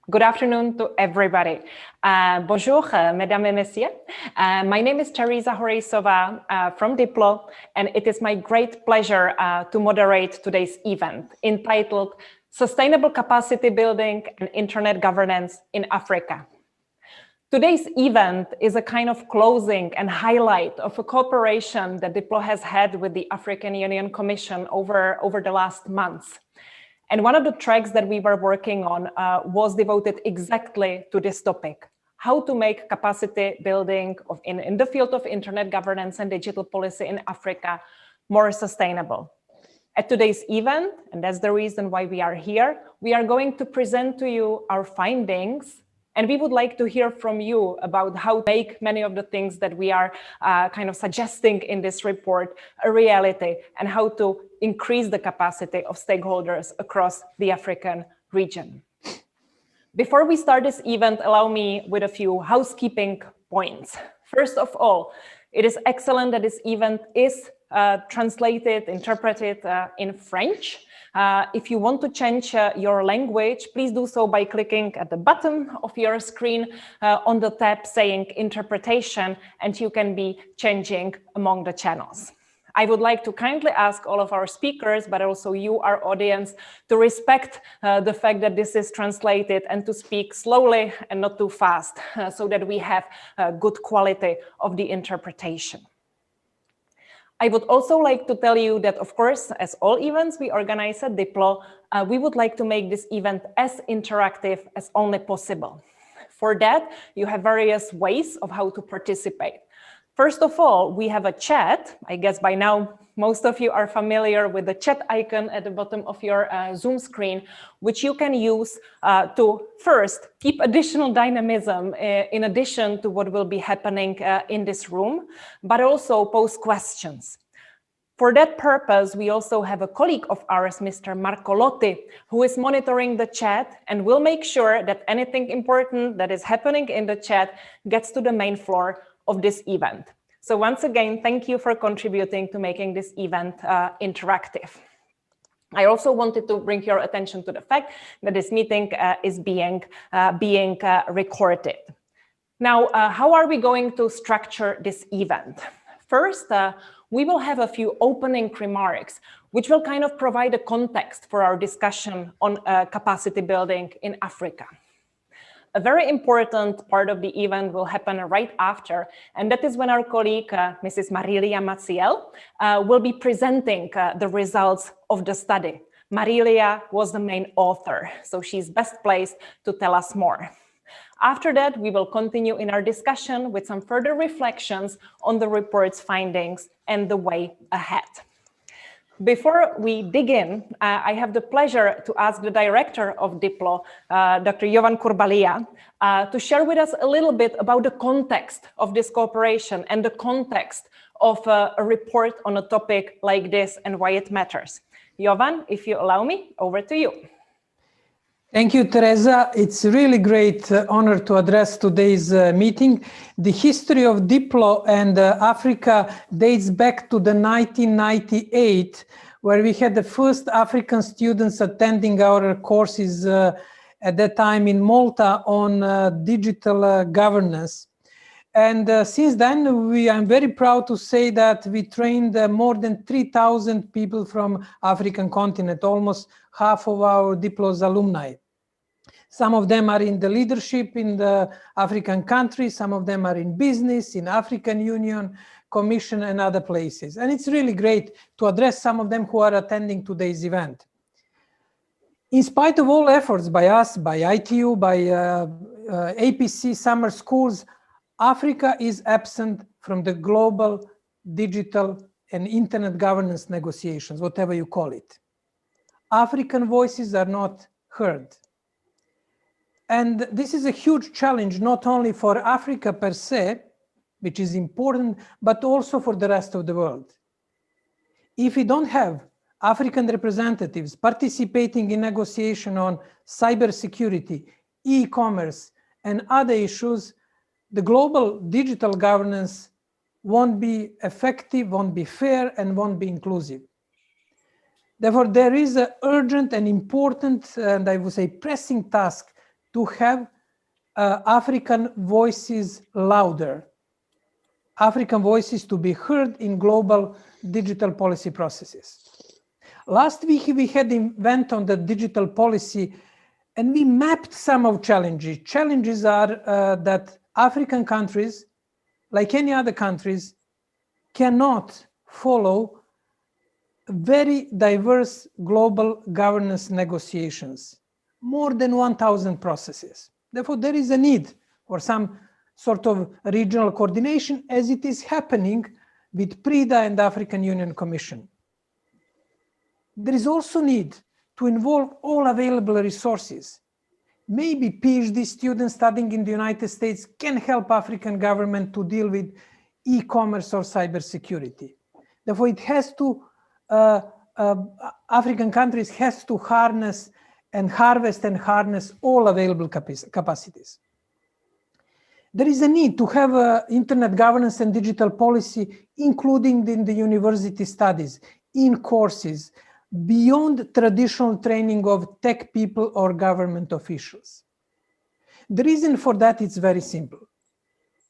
Good afternoon to everybody. Bonjour, mesdames et messieurs. My name is Teresa Horeisova from Diplo, and it is my great pleasure to moderate today's event entitled Sustainable Capacity Building and Internet Governance in Africa. Today's event is a kind of closing and highlight of a cooperation that Diplo has had with the African Union Commission over the last months. And one of the tracks that we were working on was devoted exactly to this topic: how to make capacity building in the field of internet governance and digital policy in Africa more sustainable. At today's event, and that's the reason why we are here, we are going to present to you our findings, and we would like to hear from you about how to make many of the things that we are kind of suggesting in this report a reality, and how to increase the capacity of stakeholders across the African region. Before we start this event, allow me with a few housekeeping points. First of all, it is excellent that this event is interpreted in French. If you want to change your language, please do so by clicking at the bottom of your screen on the tab saying interpretation, and you can be changing among the channels. I would like to kindly ask all of our speakers, but also you, our audience, to respect the fact that this is translated and to speak slowly and not too fast so that we have good quality of the interpretation. I would also like to tell you that, of course, as all events we organize at Diplo, we would like to make this event as interactive as only possible. For that, you have various ways of how to participate. First of all, we have a chat. I guess by now, most of you are familiar with the chat icon at the bottom of your Zoom screen, which you can use to first keep additional dynamism in addition to what will be happening in this room, but also pose questions. For that purpose, we also have a colleague of ours, Mr. Marco Lotti, who is monitoring the chat and will make sure that anything important that is happening in the chat gets to the main floor of this event. So once again, thank you for contributing to making this event interactive. I also wanted to bring your attention to the fact that this meeting is being recorded. Now, how are we going to structure this event? First, we will have a few opening remarks, which will kind of provide a context for our discussion on capacity building in Africa. A very important part of the event will happen right after, and that is when our colleague, Mrs. Marilia Maciel, will be presenting the results of the study. Marilia was the main author, so she's best placed to tell us more. After that, we will continue in our discussion with some further reflections on the report's findings and the way ahead. Before we dig in, I have the pleasure to ask the director of Diplo, Dr. Jovan Kurbalia, to share with us a little bit about the context of this cooperation and the context of a report on a topic like this and why it matters. Jovan, if you allow me, over to you. Thank you, Teresa. It's a really great honor to address today's meeting. The history of Diplo and Africa dates back to the 1998, where we had the first African students attending our courses at that time in Malta on digital governance. And since then, I'm very proud to say that we trained more than 3,000 people from African continent, almost half of our Diplo's alumni. Some of them are in the leadership in the African countries, some of them are in business, in African Union, Commission and other places. And it's really great to address some of them who are attending today's event. In spite of all efforts by us, by ITU, by APC summer schools, Africa is absent from the global digital and internet governance negotiations, whatever you call it. African voices are not heard. And this is a huge challenge, not only for Africa per se, which is important, but also for the rest of the world. If we don't have African representatives participating in negotiation on cybersecurity, e-commerce, and other issues, the global digital governance won't be effective, won't be fair, and won't be inclusive. Therefore, there is an urgent and important, and I would say pressing task to have African voices louder, African voices to be heard in global digital policy processes. Last week, we had an event on the digital policy, and we mapped some of challenges. Challenges are that African countries, like any other countries, cannot follow very diverse global governance negotiations, more than 1,000 processes. Therefore, there is a need for some sort of regional coordination, as it is happening with PRIDA and the African Union Commission. There is also need to involve all available resources. Maybe PhD students studying in the United States can help African government to deal with e-commerce or cybersecurity. Therefore, it has to, African countries has to harness and harvest and harness all available capacities. There is a need to have internet governance and digital policy, including in the university studies, in courses, beyond traditional training of tech people or government officials. The reason for that is very simple.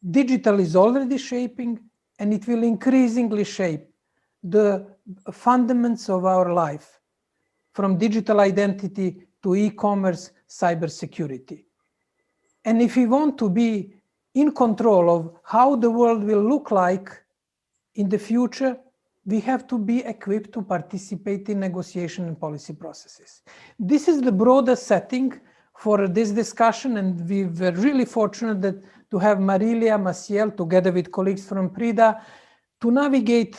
Digital is already shaping, and it will increasingly shape the fundamentals of our life, from digital identity to e-commerce, cybersecurity. And if we want to be in control of how the world will look like in the future, we have to be equipped to participate in negotiation and policy processes. This is the broader setting for this discussion, and we were really fortunate to have Marilia Maciel, together with colleagues from PRIDA, to navigate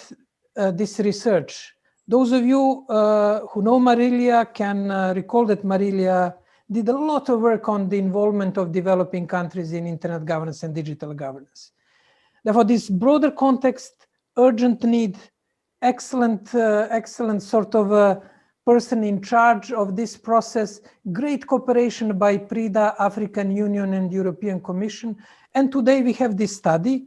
this research. Those of you who know Marilia can recall that Marilia did a lot of work on the involvement of developing countries in internet governance and digital governance. Therefore, this broader context, urgent need, excellent sort of person in charge of this process, great cooperation by PRIDA, African Union and European Commission. And today we have this study,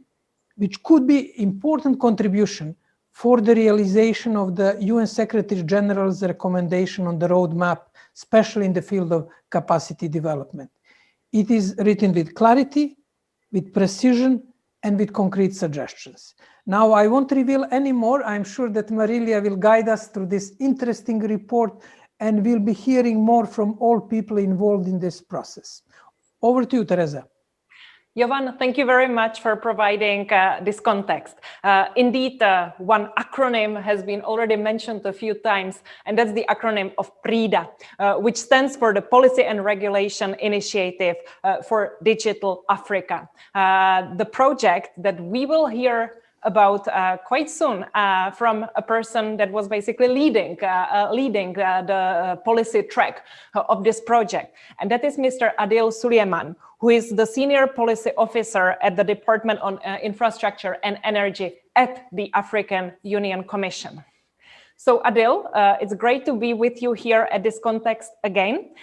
which could be important contribution for the realization of the UN Secretary-General's recommendation on the roadmap, especially in the field of capacity development. It is written with clarity, with precision, and with concrete suggestions. Now, I won't reveal any more. I'm sure that Marilia will guide us through this interesting report, and we'll be hearing more from all people involved in this process. Over to you, Teresa. Jovan, thank you very much for providing this context. Indeed, one acronym has been already mentioned a few times, and that's the acronym of PRIDA, which stands for the Policy and Regulation Initiative for Digital Africa. The project that we will hear about quite soon from a person that was basically leading the policy track of this project. And that is Mr. Adil Sulieman, who is the Senior Policy Officer at the Department on Infrastructure and Energy at the African Union Commission. So Adil, it's great to be with you here at this context again.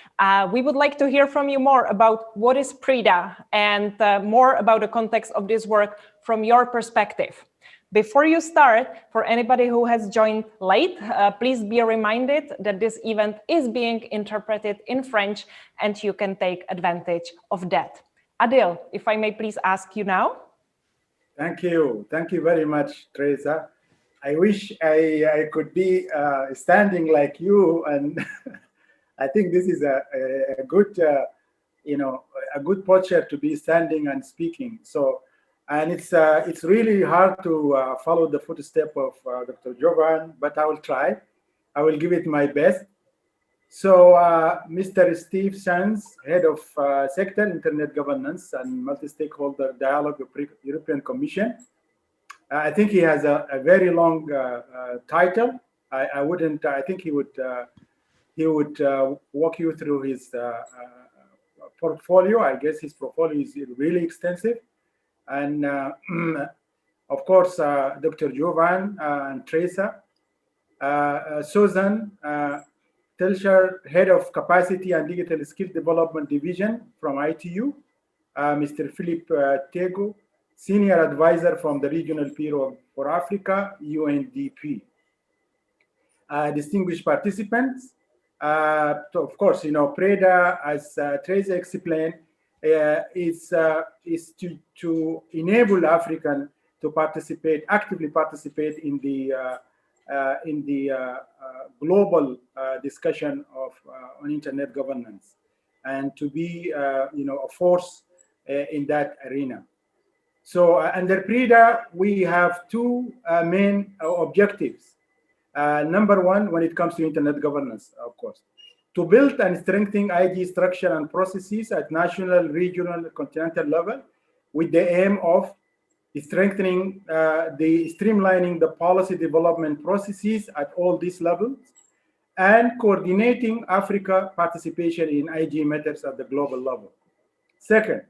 We would like to hear from you more about what is PRIDA and more about the context of this work from your perspective. Before you start, for anybody who has joined late, please be reminded that this event is being interpreted in French and you can take advantage of that. Adil, if I may please ask you now. Thank you. Thank you very much, Teresa. I wish I could be standing like you, and I think this is a good, a good posture to be standing and speaking. So, and it's really hard to follow the footsteps of Dr. Jovan, but I will try. I will give it my best. So, Mr. Esteve Sanz, Head of Sector Internet Governance and Multi-stakeholder Dialogue of European Commission. I think he has a very long title. I think he would walk you through his portfolio. I guess his portfolio is really extensive. And of course, Dr. Jovan and Teresa, Susan Telcher, Head of Capacity and Digital Skill Development Division from ITU, Mr. Philip Tego, Senior Advisor from the Regional Bureau for Africa, UNDP. Distinguished participants, of course, PRIDA, as Teresa explained, is to enable African to actively participate in the global discussion on internet governance, and to be a force in that arena. So under PRIDA, we have two main objectives. Number one, when it comes to internet governance, of course, to build and strengthen IG structure and processes at national, regional, continental level, with the aim of strengthening streamlining the policy development processes at all these levels, and coordinating Africa participation in IG matters at the global level. Second,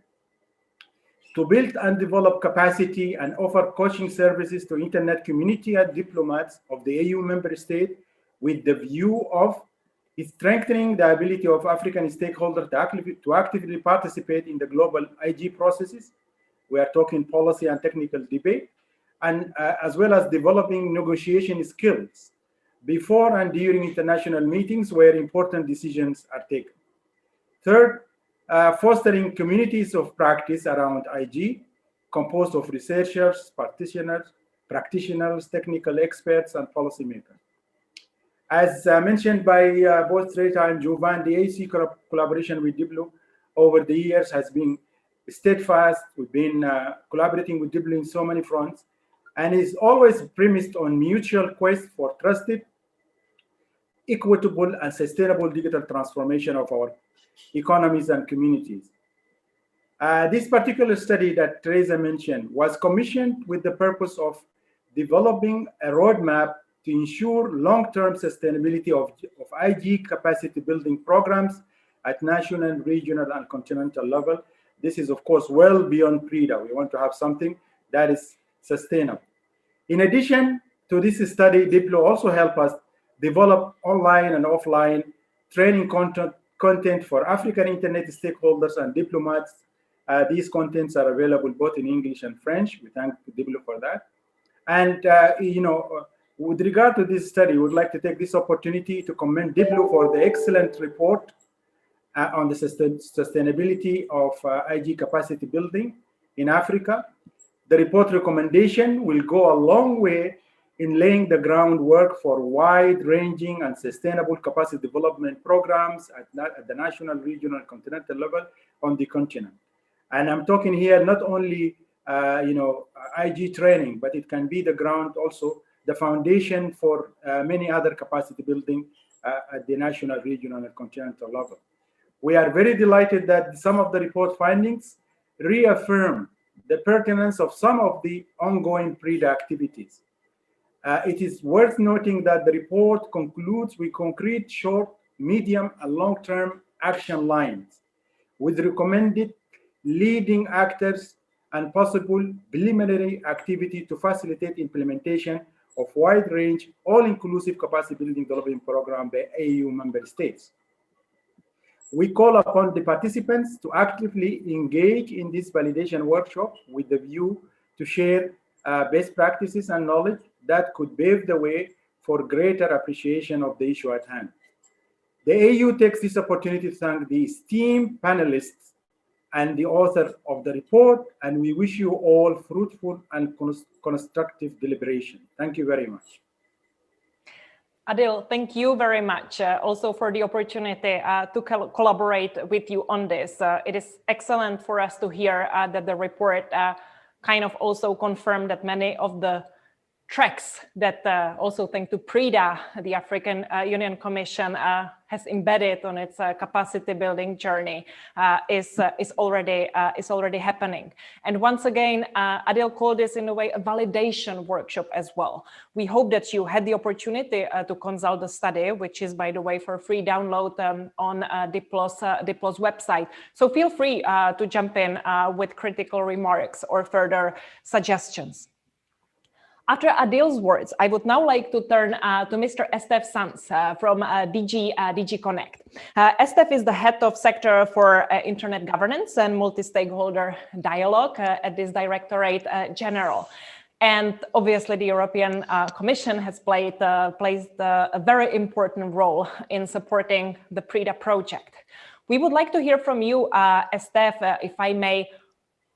to build and develop capacity and offer coaching services to internet community and diplomats of the AU member state, with the view of strengthening the ability of African stakeholders to actively participate in the global IG processes. We are talking policy and technical debate, and as well as developing negotiation skills before and during international meetings where important decisions are taken. Third, fostering communities of practice around IG, composed of researchers, practitioners, technical experts, and policymakers. As mentioned by both Teresa and Jovan, the AC collaboration with Diplo over the years has been steadfast. We've been collaborating with Diplo in so many fronts, and is always premised on mutual quest for trusted, equitable, and sustainable digital transformation of our economies and communities. This particular study that Teresa mentioned was commissioned with the purpose of developing a roadmap to ensure long-term sustainability of IG capacity building programs at national, regional, and continental level. This is, of course, well beyond PRIDA. We want to have something that is sustainable. In addition to this study, Diplo also helped us develop online and offline training content for African internet stakeholders and diplomats. These contents are available both in English and French. We thank Diplo for that. And, with regard to this study, we would like to take this opportunity to commend Diplo for the excellent report on the sustainability of IG capacity building in Africa. The report recommendation will go a long way in laying the groundwork for wide-ranging and sustainable capacity development programs at the national, regional, and continental level on the continent. And I'm talking here not only IG training, but it can be the ground also, the foundation for many other capacity building at the national, regional, and continental level. We are very delighted that some of the report findings reaffirm the pertinence of some of the ongoing PRIDA activities. It is worth noting that the report concludes with concrete short, medium, and long-term action lines with recommended leading actors and possible preliminary activity to facilitate implementation of wide-range, all-inclusive capacity building development program by AU member states. We call upon the participants to actively engage in this validation workshop with the view to share best practices and knowledge that could pave the way for greater appreciation of the issue at hand. The AU takes this opportunity to thank the esteemed panelists and the author of the report, and we wish you all fruitful and constructive deliberation. Thank you very much. Adil, thank you very much also for the opportunity to collaborate with you on this. It is excellent for us to hear that the report kind of also confirmed that many of the tracks that also thanks to PRIDA, the African Union Commission has embedded on its capacity building journey is already happening. And once again, Adil called this in a way a validation workshop as well. We hope that you had the opportunity to consult the study, which is, by the way, for free download on Diplo's website. So feel free to jump in with critical remarks or further suggestions. After Adil's words, I would now like to turn to Mr. Esteve Sanz from DG CNECT. Esteve is the head of sector for internet governance and multi-stakeholder dialogue at this Directorate-General. And obviously, the European Commission has placed a very important role in supporting the PRIDA project. We would like to hear from you, Esteve, if I may,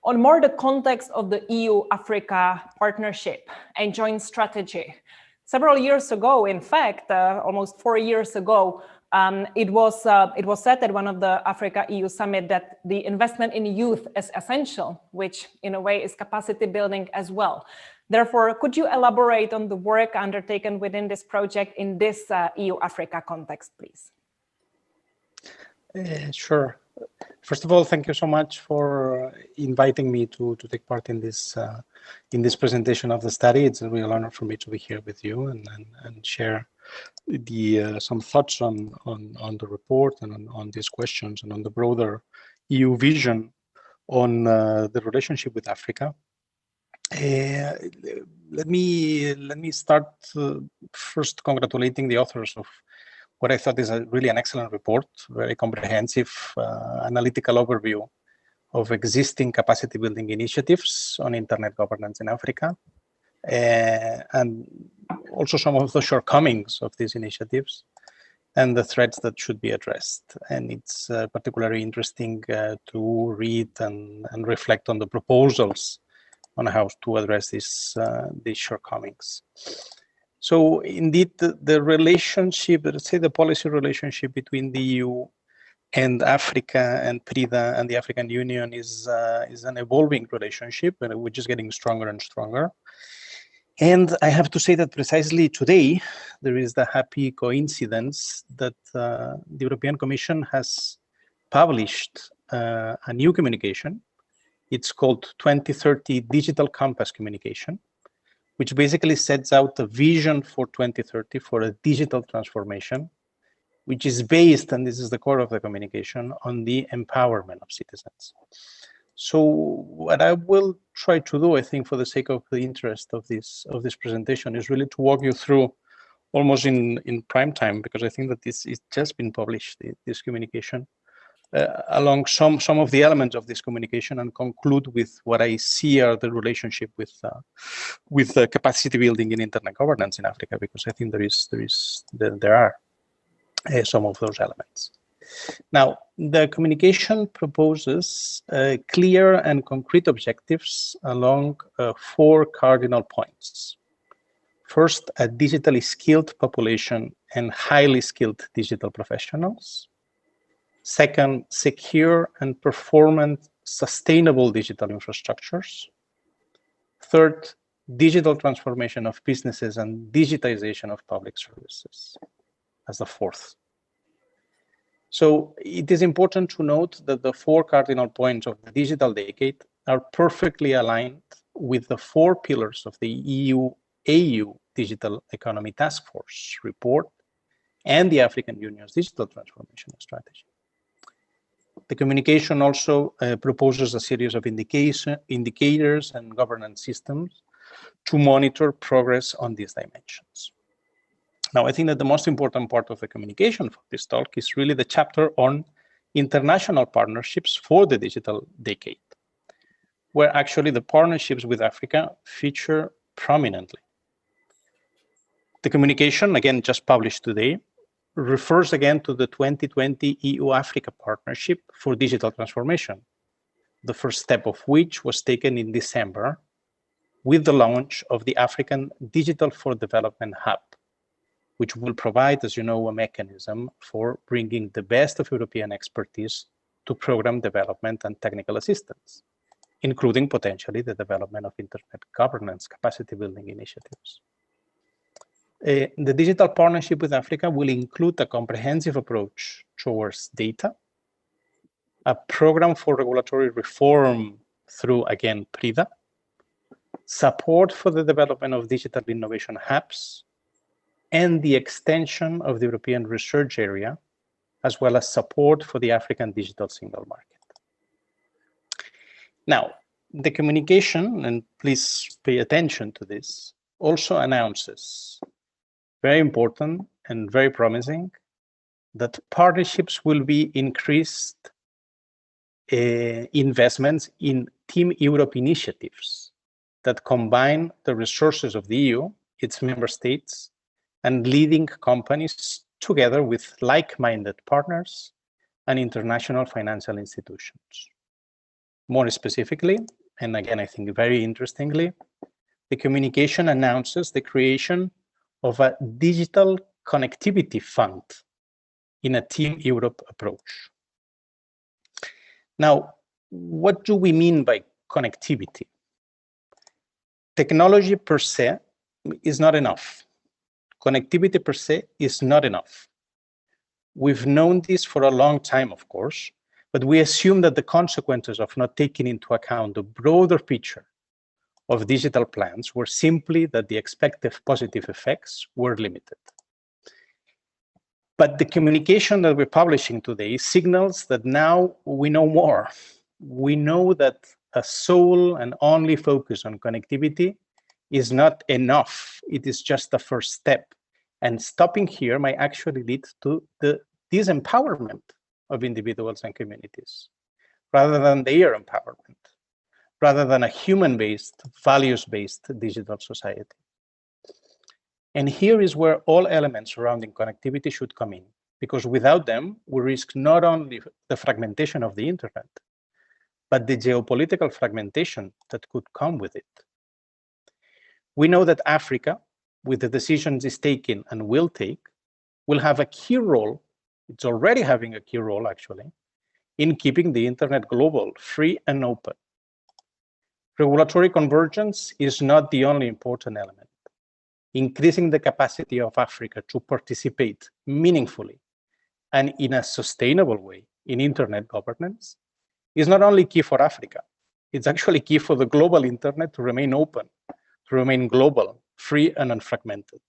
on more the context of the EU-Africa partnership and joint strategy. Several years ago, in fact, almost 4 years ago, it was said at one of the Africa-EU summit that the investment in youth is essential, which in a way is capacity building as well. Therefore, could you elaborate on the work undertaken within this project in this EU-Africa context, please? Sure. First of all, thank you so much for inviting me to take part in this presentation of the study. It's a real honor for me to be here with you and share some thoughts on the report and on these questions and on the broader EU vision on the relationship with Africa. Let me start first congratulating the authors of what I thought is really an excellent report, very comprehensive analytical overview of existing capacity building initiatives on internet governance in Africa, and also some of the shortcomings of these initiatives and the threats that should be addressed. And it's particularly interesting to read and reflect on the proposals on how to address these shortcomings. So indeed, the relationship, let's say the policy relationship between the EU and Africa and PRIDA and the African Union is an evolving relationship, which is getting stronger and stronger. And I have to say that precisely today, there is the happy coincidence that the European Commission has published a new communication. It's called 2030 Digital Compass Communication, which basically sets out a vision for 2030 for a digital transformation, which is based, and this is the core of the communication, on the empowerment of citizens. So what I will try to do, I think, for the sake of the interest of this presentation, is really to walk you through almost in prime time, because I think that this is just been published, this communication, along some of the elements of this communication, and conclude with what I see are the relationship with capacity building in internet governance in Africa, because I think there are some of those elements. Now, the communication proposes clear and concrete objectives along 4 cardinal points. First, a digitally skilled population and highly skilled digital professionals. Second, secure and performant sustainable digital infrastructures. Third, digital transformation of businesses and digitization of public services as the fourth. So it is important to note that the 4 cardinal points of the digital decade are perfectly aligned with the 4 pillars of the EU-AU Digital Economy Task Force report and the African Union's digital transformation strategy. The communication also proposes a series of indicators and governance systems to monitor progress on these dimensions. Now, I think that the most important part of the communication for this talk is really the chapter on international partnerships for the digital decade, where actually the partnerships with Africa feature prominently. The communication, again, just published today, refers again to the 2020 EU-Africa Partnership for Digital Transformation, the first step of which was taken in December with the launch of the African Digital for Development Hub, which will provide, as you know, a mechanism for bringing the best of European expertise to program development and technical assistance, including potentially the development of internet governance capacity building initiatives. The digital partnership with Africa will include a comprehensive approach towards data, a program for regulatory reform through, again, PRIDA, support for the development of digital innovation hubs, and the extension of the European research area, as well as support for the African digital single market. Now, the communication, and please pay attention to this, also announces, very important and very promising, that partnerships will be increased investments in Team Europe initiatives that combine the resources of the EU, its member states, and leading companies together with like-minded partners and international financial institutions. More specifically, and again, I think very interestingly, the communication announces the creation of a digital connectivity fund in a Team Europe approach. Now, what do we mean by connectivity? Technology per se is not enough. Connectivity per se is not enough. We've known this for a long time, of course, but we assume that the consequences of not taking into account the broader picture of digital plans were simply that the expected positive effects were limited. But the communication that we're publishing today signals that now we know more. We know that a sole and only focus on connectivity is not enough. It is just a first step. And stopping here might actually lead to the disempowerment of individuals and communities, rather than their empowerment, rather than a human-based, values-based digital society. And here is where all elements surrounding connectivity should come in, because without them, we risk not only the fragmentation of the internet, but the geopolitical fragmentation that could come with it. We know that Africa, with the decisions it's taking and will take, will have a key role, it's already having a key role actually, in keeping the internet global, free and open. Regulatory convergence is not the only important element. Increasing the capacity of Africa to participate meaningfully and in a sustainable way in internet governance is not only key for Africa, it's actually key for the global internet to remain open, to remain global, free and unfragmented.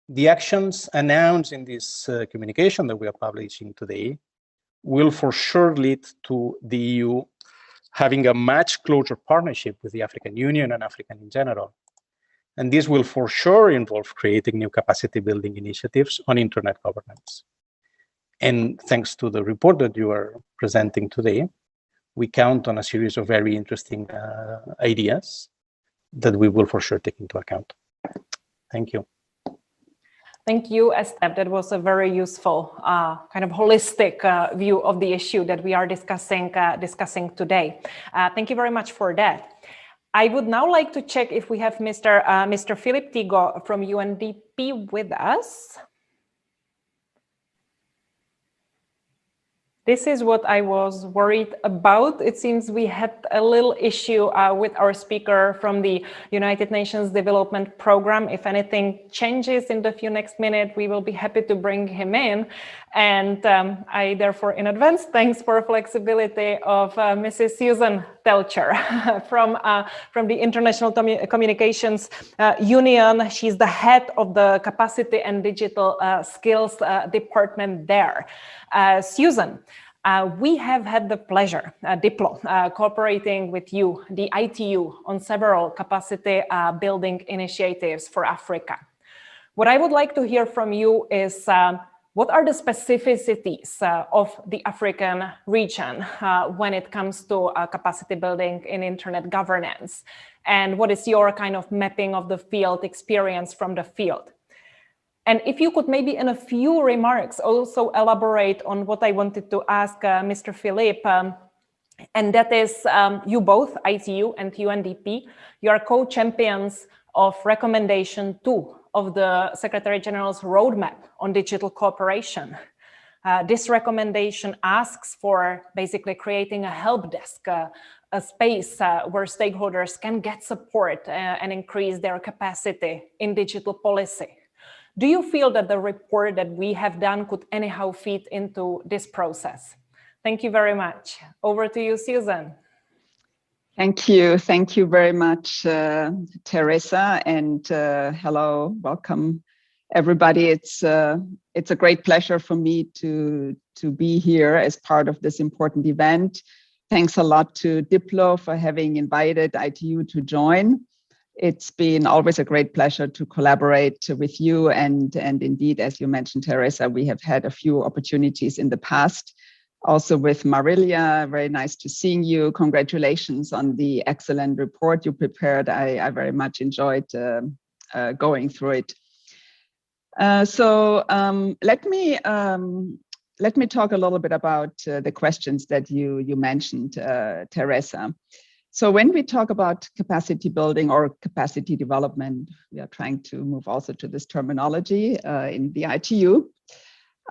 The actions announced in this communication that we are publishing today will for sure lead to the EU having a much closer partnership with the African Union and Africa in general. And this will for sure involve creating new capacity building initiatives on internet governance. And thanks to the report that you are presenting today, we count on a series of very interesting ideas that we will for sure take into account. Thank you. Thank you, Esteve. That was a very useful kind of holistic view of the issue that we are discussing today. Thank you very much for that. I would now like to check if we have Mr. Philippe Tigo from UNDP with us. This is what I was worried about. It seems we had a little issue with our speaker from the United Nations Development Program. If anything changes in the next minute, we will be happy to bring him in. And I therefore, in advance, thanks for flexibility of Mrs. Susan Telcher from the International Communications Union. She's the head of the Capacity and Digital Skills Department there. Susan, we have had the pleasure, Diplo, cooperating with you, the ITU, on several capacity building initiatives for Africa. What I would like to hear from you is what are the specificities of the African region when it comes to capacity building in internet governance? And what is your kind of mapping of the field experience from the field? And if you could maybe in a few remarks also elaborate on what I wanted to ask Mr. Philippe, and that is you both, ITU and UNDP, you are co-champions of recommendation 2 of the Secretary-General's roadmap on digital cooperation. This recommendation asks for basically creating a help desk, a space where stakeholders can get support and increase their capacity in digital policy. Do you feel that the report that we have done could anyhow fit into this process? Thank you very much. Over to you, Susan. Thank you. Thank you very much, Teresa, and hello, welcome everybody. It's a great pleasure for me to be here as part of this important event. Thanks a lot to Diplo for having invited ITU to join. It's been always a great pleasure to collaborate with you, and indeed, as you mentioned, Teresa, we have had a few opportunities in the past also with Marilia. Very nice to seeing you. Congratulations on the excellent report you prepared. I very much enjoyed going through it. So let me talk a little bit about the questions that you mentioned, Teresa. So when we talk about capacity building or capacity development, we are trying to move also to this terminology in the ITU.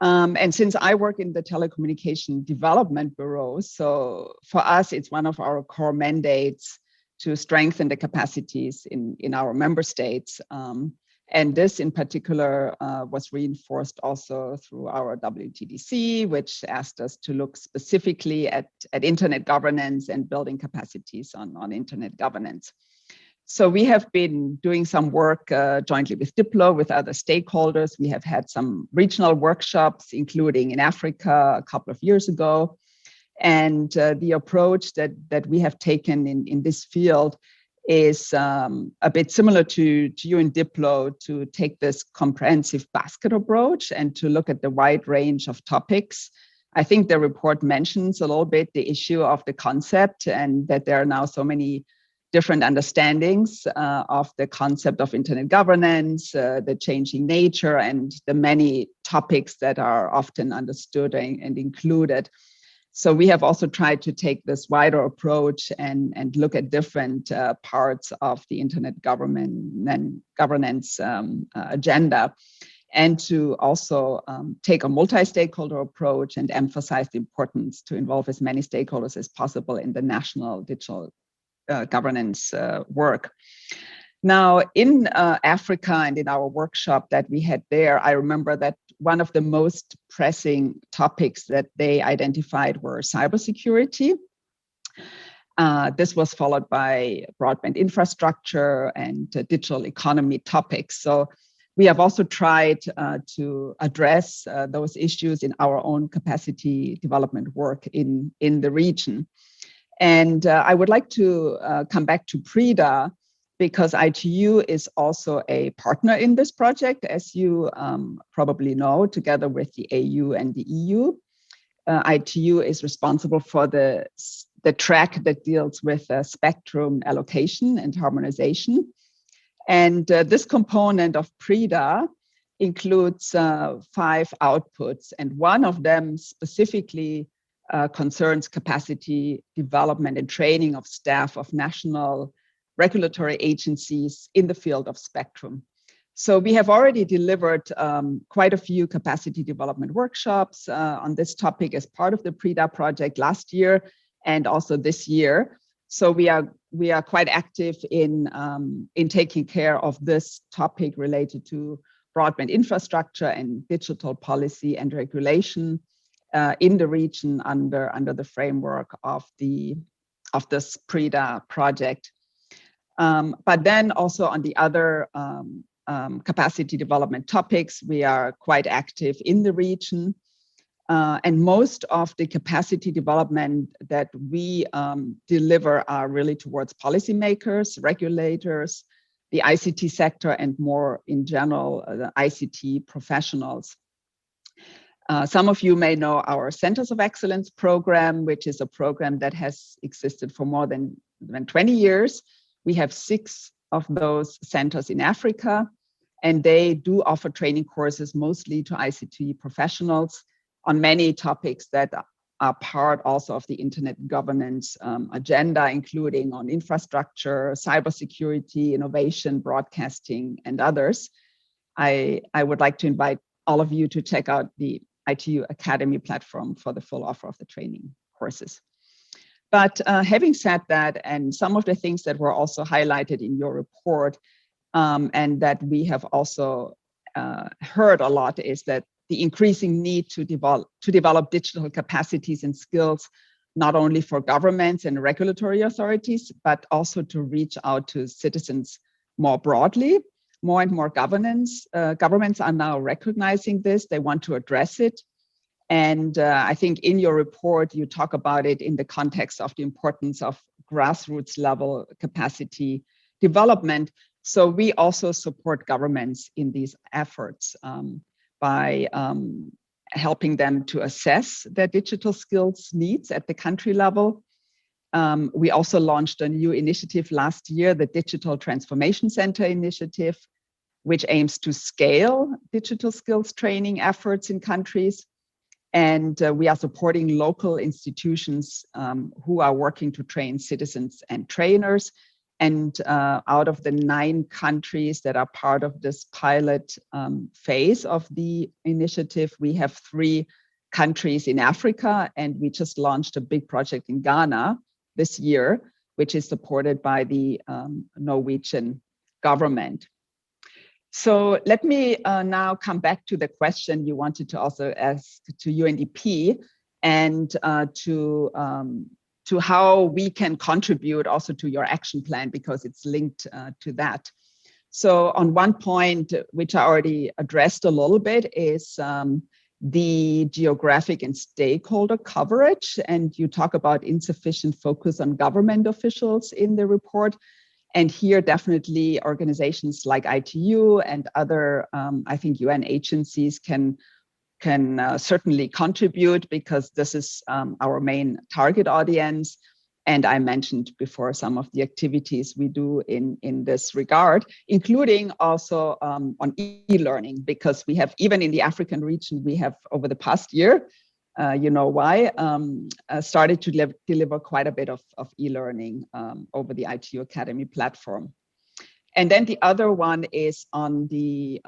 And since I work in the Telecommunication Development Bureau, so for us, it's one of our core mandates to strengthen the capacities in our member states. And this in particular was reinforced also through our WTDC, which asked us to look specifically at internet governance and building capacities on internet governance. So we have been doing some work jointly with Diplo, with other stakeholders. We have had some regional workshops, including in Africa a couple of years ago. And the approach that we have taken in this field is a bit similar to you in Diplo, to take this comprehensive basket approach and to look at the wide range of topics. I think the report mentions a little bit the issue of the concept, and that there are now so many different understandings of the concept of internet governance, the changing nature, and the many topics that are often understood and included. So we have also tried to take this wider approach and look at different parts of the internet governance agenda, and to also take a multi-stakeholder approach and emphasize the importance to involve as many stakeholders as possible in the national digital governance work. Now, in Africa and in our workshop that we had there, I remember that one of the most pressing topics that they identified were cybersecurity. This was followed by broadband infrastructure and digital economy topics. So we have also tried to address those issues in our own capacity development work in the region. And I would like to come back to PRIDA, because ITU is also a partner in this project, as you probably know, together with the AU and the EU. ITU is responsible for the track that deals with spectrum allocation and harmonization. And this component of PRIDA includes 5 outputs, and one of them specifically concerns capacity development and training of staff of national regulatory agencies in the field of spectrum. So we have already delivered quite a few capacity development workshops on this topic as part of the PRIDA project last year and also this year. So we are quite active in taking care of this topic related to broadband infrastructure and digital policy and regulation in the region under the framework of this PRIDA project. But then also on the other capacity development topics, we are quite active in the region. And most of the capacity development that we deliver are really towards policymakers, regulators, the ICT sector, and more in general, the ICT professionals. Some of you may know our Centers of Excellence program, which is a program that has existed for more than 20 years. We have 6 of those centers in Africa, and they do offer training courses mostly to ICT professionals on many topics that are part also of the internet governance agenda, including on infrastructure, cybersecurity, innovation, broadcasting, and others. I would like to invite all of you to check out the ITU Academy platform for the full offer of the training courses. But having said that, and some of the things that were also highlighted in your report, and that we have also heard a lot, is that the increasing need to develop digital capacities and skills, not only for governments and regulatory authorities, but also to reach out to citizens more broadly. More and more governments are now recognizing this. They want to address it. And I think in your report, you talk about it in the context of the importance of grassroots level capacity development. So we also support governments in these efforts by helping them to assess their digital skills needs at the country level. We also launched a new initiative last year, the Digital Transformation Center initiative, which aims to scale digital skills training efforts in countries. And we are supporting local institutions who are working to train citizens and trainers. And out of the 9 countries that are part of this pilot phase of the initiative, we have 3 countries in Africa, and we just launched a big project in Ghana this year, which is supported by the Norwegian government. So let me now come back to the question you wanted to also ask to UNDP, and to how we can contribute also to your action plan, because it's linked to that. So on one point, which I already addressed a little bit, is the geographic and stakeholder coverage. And you talk about insufficient focus on government officials in the report. And here definitely organizations like ITU and other, I think, UN agencies can certainly contribute, because this is our main target audience. And I mentioned before some of the activities we do in this regard, including also on e-learning, because we have, even in the African region, we have over the past year, you know why, started to deliver quite a bit of e-learning over the ITU Academy platform. And then the other one is on the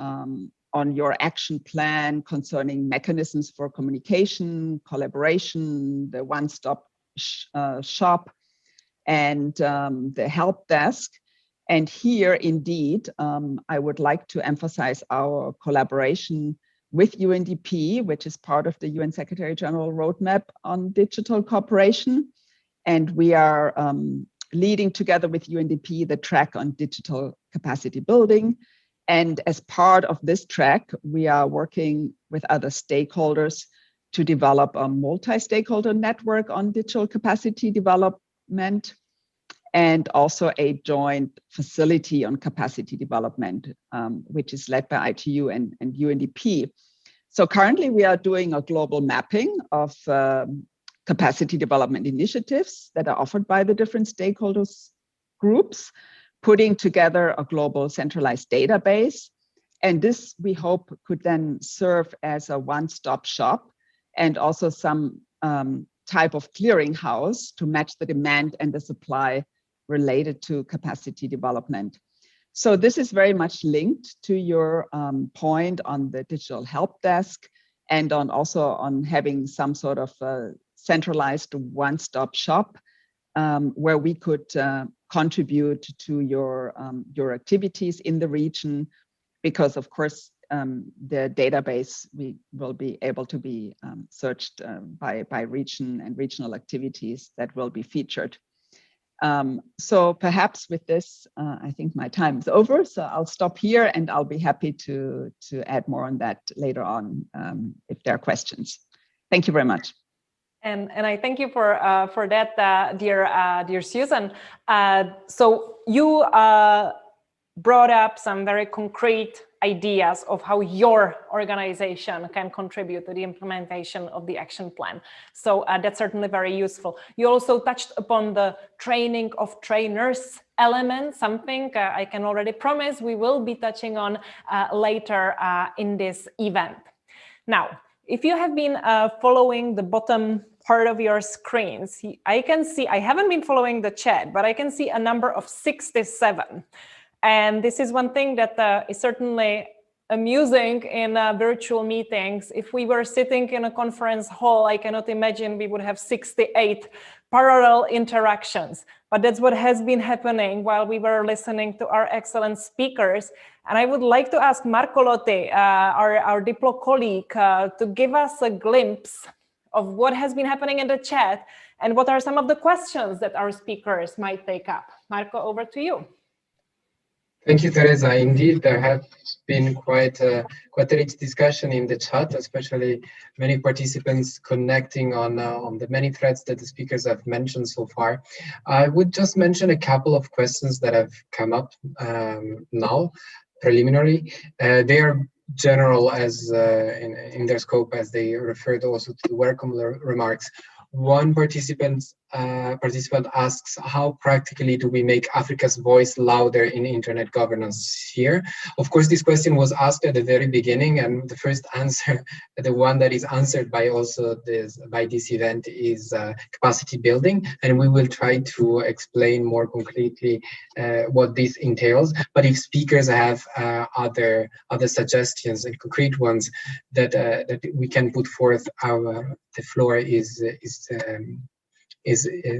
on your action plan concerning mechanisms for communication, collaboration, the one-stop shop, and the help desk. And here, indeed, I would like to emphasize our collaboration with UNDP, which is part of the UN Secretary-General Roadmap on Digital Cooperation. And we are leading together with UNDP the track on digital capacity building. And as part of this track, we are working with other stakeholders to develop a multi-stakeholder network on digital capacity development, and also a joint facility on capacity development, which is led by ITU and UNDP. So currently we are doing a global mapping of capacity development initiatives that are offered by the different stakeholders groups, putting together a global centralized database. And this, we hope, could then serve as a one-stop shop and also some type of clearinghouse to match the demand and the supply related to capacity development. So this is very much linked to your point on the digital help desk, and on also on having some sort of centralized one-stop shop where we could contribute to your activities in the region, because of course the database will be able to be searched by region and regional activities that will be featured. So perhaps with this, I think my time is over, so I'll stop here, and I'll be happy to add more on that later on if there are questions. Thank you very much. And I thank you for that, dear Susan. So you brought up some very concrete ideas of how your organization can contribute to the implementation of the action plan. So that's certainly very useful. You also touched upon the training of trainers element, something I can already promise we will be touching on later in this event. Now, if you have been following the bottom part of your screens, I can see, I haven't been following the chat, but I can see a number of 67. And this is one thing that is certainly amusing in virtual meetings. If we were sitting in a conference hall, I cannot imagine we would have 68 parallel interactions. But that's what has been happening while we were listening to our excellent speakers. And I would like to ask Marco Lotti, our Diplo colleague, to give us a glimpse of what has been happening in the chat and what are some of the questions that our speakers might take up. Marco, over to you. Thank you, Teresa. Indeed, there have been quite a rich discussion in the chat, especially many participants connecting on the many threads that the speakers have mentioned so far. I would just mention a couple of questions that have come up now, preliminary. They are general as in their scope, as they referred also to the welcome remarks. One participant asks, how practically do we make Africa's voice louder in internet governance here? Of course, this question was asked at the very beginning, and the first answer, the one that is answered by this event, is capacity building, and we will try to explain more concretely what this entails. But if speakers have other suggestions and concrete ones that we can put forth, the floor is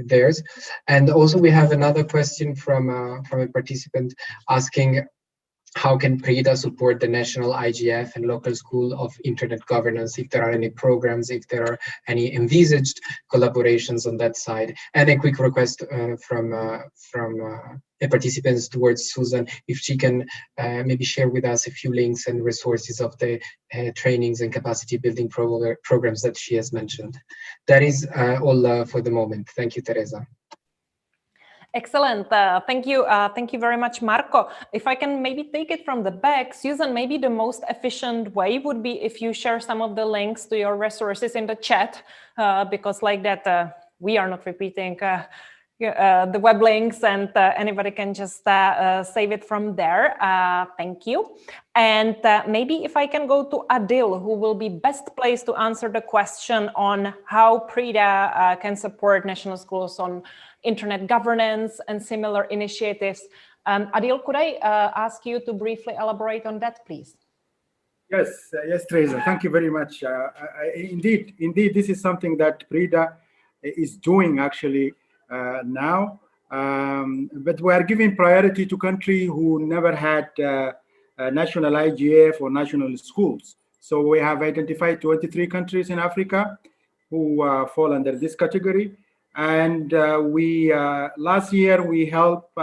theirs. And also we have another question from a participant asking, how can PRIDA support the national IGF and local school of internet governance, if there are any programs, if there are any envisaged collaborations on that side? And a quick request from the participants towards Susan, if she can maybe share with us a few links and resources of the trainings and capacity building programs that she has mentioned. That is all for the moment. Thank you, Teresa. Excellent. Thank you. Thank you very much, Marco. If I can maybe take it from the back, Susan, maybe the most efficient way would be if you share some of the links to your resources in the chat, because like that, we are not repeating the web links, and anybody can just save it from there. Thank you. And maybe if I can go to Adil, who will be best placed to answer the question on how PRIDA can support national schools on internet governance and similar initiatives. Adil, could I ask you to briefly elaborate on that, please? Yes, yes, Teresa, thank you very much. Indeed, this is something that PRIDA is doing actually now, but we are giving priority to countries who never had national IGF or national schools. So we have identified 23 countries in Africa who fall under this category. And last year we helped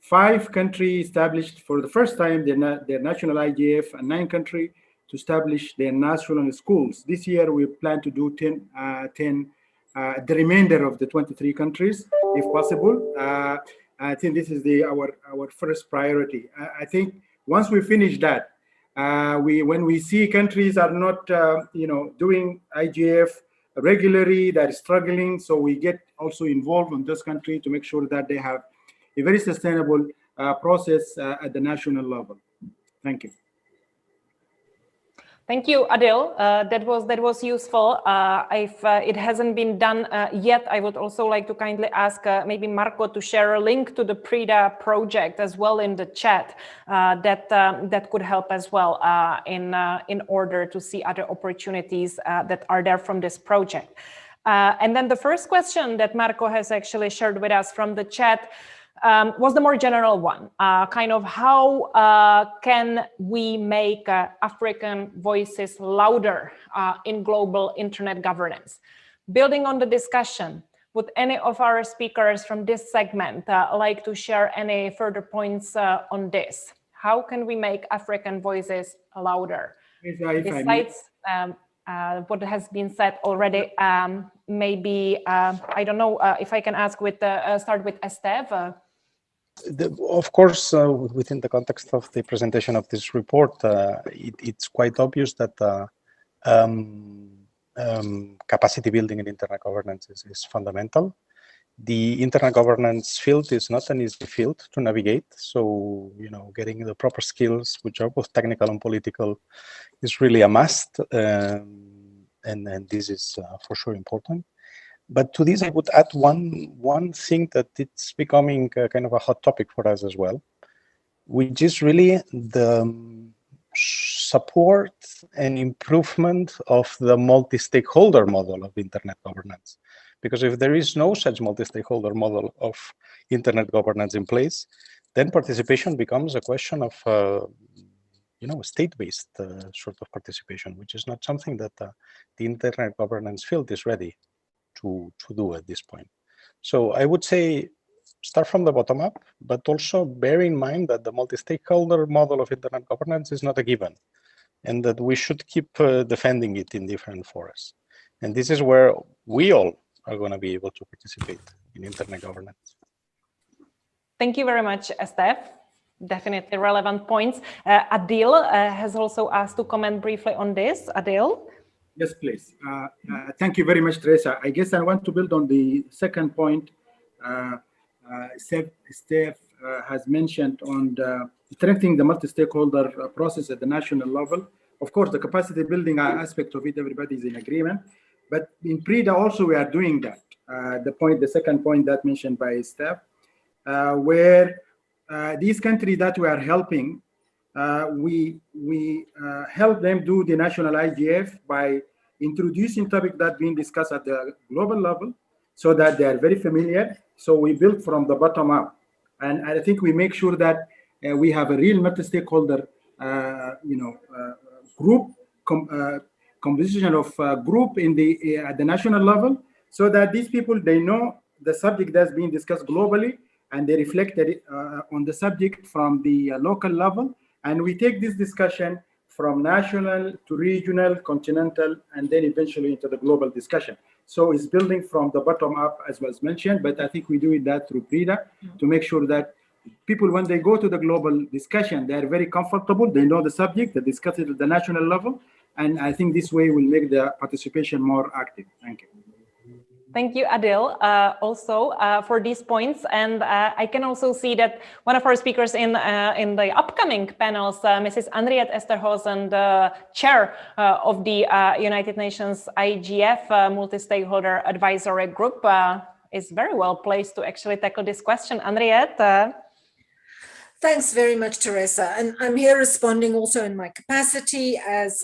5 countries established for the first time their national IGF, and 9 countries to establish their national schools. This year we plan to do 10, the remainder of the 23 countries, if possible. I think this is our first priority. I think once we finish that, when we see countries are not doing IGF regularly, that is struggling, so we get also involved in this country to make sure that they have a very sustainable process at the national level. Thank you. Thank you, Adil. That was useful. If it hasn't been done yet, I would also like to kindly ask maybe Marco to share a link to the PRIDA project as well in the chat. That could help as well in order to see other opportunities that are there from this project. And then the first question that Marco has actually shared with us from the chat was the more general one, kind of how can we make African voices louder in global internet governance? Building on the discussion, would any of our speakers from this segment like to share any further points on this? How can we make African voices louder? Besides what has been said already, maybe, I don't know if I can ask start with Esteve. Of course, within the context of the presentation of this report, it's quite obvious that capacity building in internet governance is fundamental. The internet governance field is not an easy field to navigate, so getting the proper skills, which are both technical and political, is really a must, and this is for sure important. But to this, I would add one thing that it's becoming kind of a hot topic for us as well, which is really the support and improvement of the multi-stakeholder model of internet governance. Because if there is no such multi-stakeholder model of internet governance in place, then participation becomes a question of state-based sort of participation, which is not something that the internet governance field is ready to do at this point. So I would say start from the bottom up, but also bear in mind that the multi-stakeholder model of internet governance is not a given, and that we should keep defending it in different forums. And this is where we all are going to be able to participate in internet governance. Thank you very much, Esteve. Definitely relevant points. Adil has also asked to comment briefly on this. Adil? Yes, please. Thank you very much, Teresa. I guess I want to build on the second point Esteve has mentioned on strengthening the multi-stakeholder process at the national level. Of course, the capacity building aspect of it, everybody is in agreement. But in PRIDA also, we are doing that. The second point that mentioned by Esteve, where these countries that we are helping, we help them do the national IGF by introducing topics that being discussed at the global level so that they are very familiar. So we build from the bottom up. And I think we make sure that we have a real multi-stakeholder, group, composition of group in the at the national level, so that these people, they know the subject that's being discussed globally, and they reflected on the subject from the local level. And we take this discussion from national to regional, continental, and then eventually into the global discussion. So it's building from the bottom up, as was mentioned, but I think we do that through PRIDA to make sure that people, when they go to the global discussion, they're very comfortable, they know the subject, they discuss it at the national level, and I think this way will make the participation more active. Thank you. Thank you, Adil, also for these points. And I can also see that one of our speakers in the upcoming panels, Mrs. Henriette Esterhuizen, the chair of the United Nations IGF Multi-Stakeholder Advisory Group, is very well placed to actually tackle this question. Henriette? Thanks very much, Teresa. And I'm here responding also in my capacity as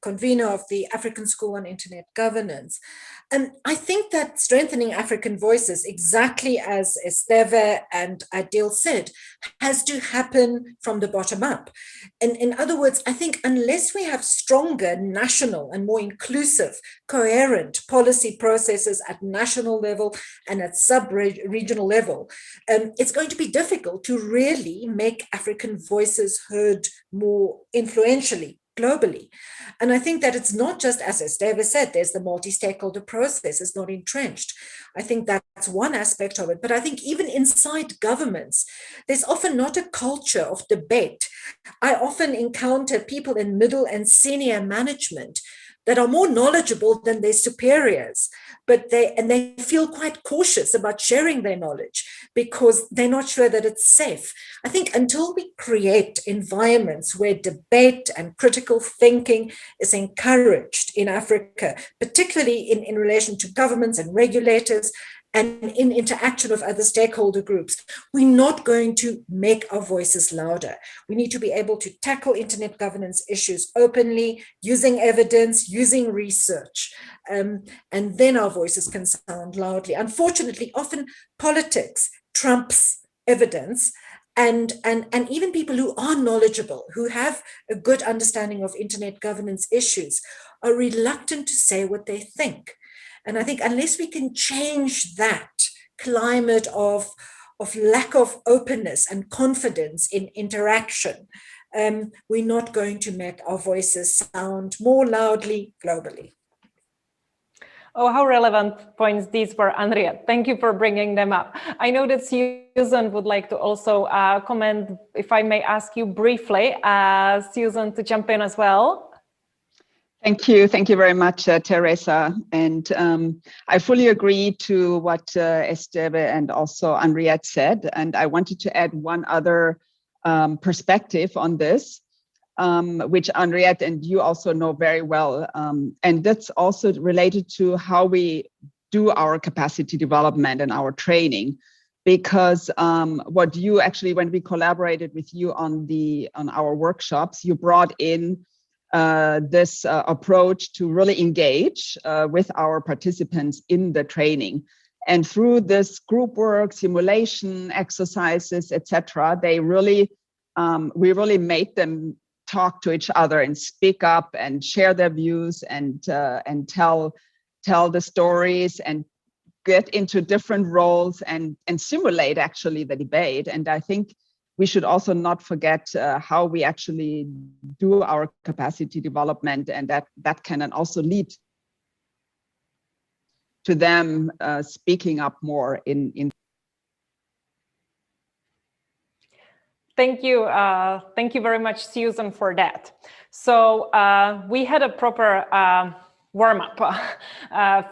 convener of the African School on Internet Governance. And I think that strengthening African voices, exactly as Esteve and Adil said, has to happen from the bottom up. And in other words, I think unless we have stronger national and more inclusive, coherent policy processes at national level and at sub-regional level, it's going to be difficult to really make African voices heard more influentially globally. And I think that it's not just, as Esteve said, there's the multi-stakeholder process, it's not entrenched. I think that's one aspect of it. But I think even inside governments, there's often not a culture of debate. I often encounter people in middle and senior management that are more knowledgeable than their superiors, but they feel quite cautious about sharing their knowledge because they're not sure that it's safe. I think until we create environments where debate and critical thinking is encouraged in Africa, particularly in relation to governments and regulators, and in interaction with other stakeholder groups, we're not going to make our voices louder. We need to be able to tackle internet governance issues openly, using evidence, using research, and then our voices can sound loudly. Unfortunately, often politics trumps evidence, and even people who are knowledgeable, who have a good understanding of internet governance issues, are reluctant to say what they think. And I think unless we can change that climate of lack of openness and confidence in interaction, we're not going to make our voices sound more loudly globally. Oh, how relevant points these were, Henriette. Thank you for bringing them up. I know that Susan would like to also comment, if I may ask you briefly, Susan, to jump in as well. Thank you very much, Teresa. And I fully agree to what Esteve and also Henriette said. And I wanted to add one other perspective on this, which Henriette and you also know very well. And that's also related to how we do our capacity development and our training. Because what you actually, when we collaborated with you on our workshops, you brought in this approach to really engage with our participants in the training. And through this group work, simulation exercises, etc., they really, we really made them talk to each other and speak up and share their views and tell the stories and get into different roles and simulate actually the debate. And I think we should also not forget how we actually do our capacity development, and that can also lead to them speaking up more in. Thank you. Thank you very much, Susan, for that. So we had a proper warm-up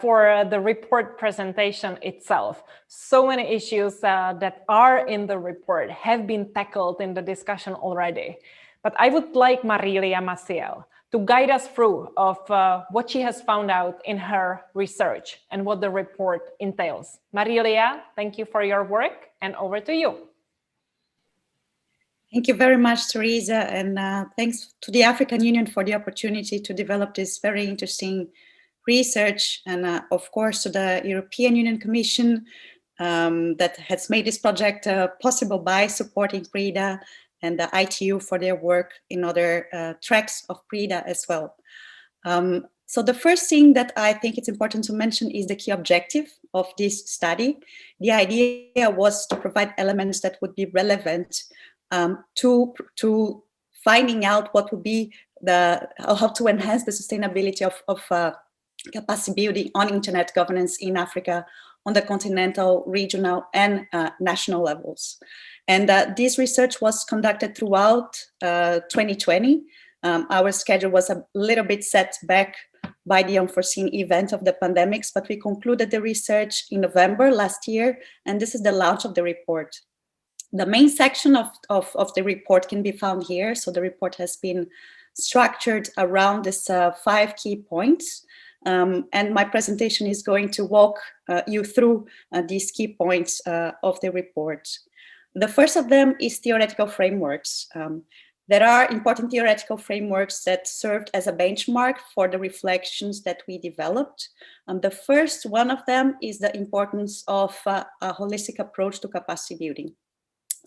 for the report presentation itself. So many issues that are in the report have been tackled in the discussion already. But I would like Marilia Maciel to guide us through of what she has found out in her research and what the report entails. Marilia, thank you for your work, and over to you. Thank you very much, Teresa, and thanks to the African Union for the opportunity to develop this very interesting research, and of course to the European Union Commission that has made this project possible by supporting PRIDA and the ITU for their work in other tracks of PRIDA as well. So the first thing that I think it's important to mention is the key objective of this study. The idea was to provide elements that would be relevant to finding out what would be how to enhance the sustainability of capacity building on internet governance in Africa on the continental, regional, and national levels. And this research was conducted throughout 2020. Our schedule was a little bit set back by the unforeseen event of the pandemics, but we concluded the research in November last year, and this is the launch of the report. The main section of the report can be found here. So the report has been structured around this 5 key points. And my presentation is going to walk you through these key points of the report. The first of them is theoretical frameworks. There are important theoretical frameworks that served as a benchmark for the reflections that we developed. The first one of them is the importance of a holistic approach to capacity building.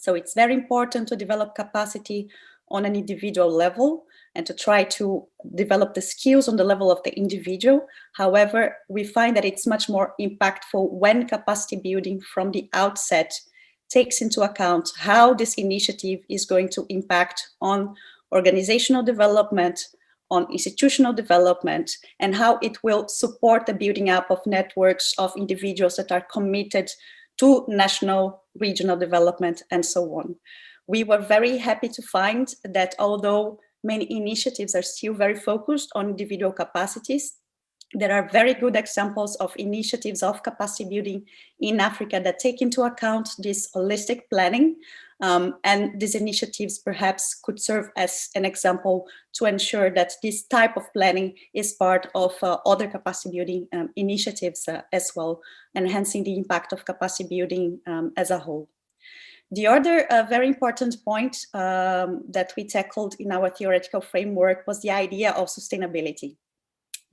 So it's very important to develop capacity on an individual level and to try to develop the skills on the level of the individual. However, we find that it's much more impactful when capacity building from the outset takes into account how this initiative is going to impact on organizational development, on institutional development, and how it will support the building up of networks of individuals that are committed to national, regional development, and so on. We were very happy to find that although many initiatives are still very focused on individual capacities, there are very good examples of initiatives of capacity building in Africa that take into account this holistic planning. And these initiatives perhaps could serve as an example to ensure that this type of planning is part of other capacity building initiatives as well, enhancing the impact of capacity building as a whole. The other very important point that we tackled in our theoretical framework was the idea of sustainability.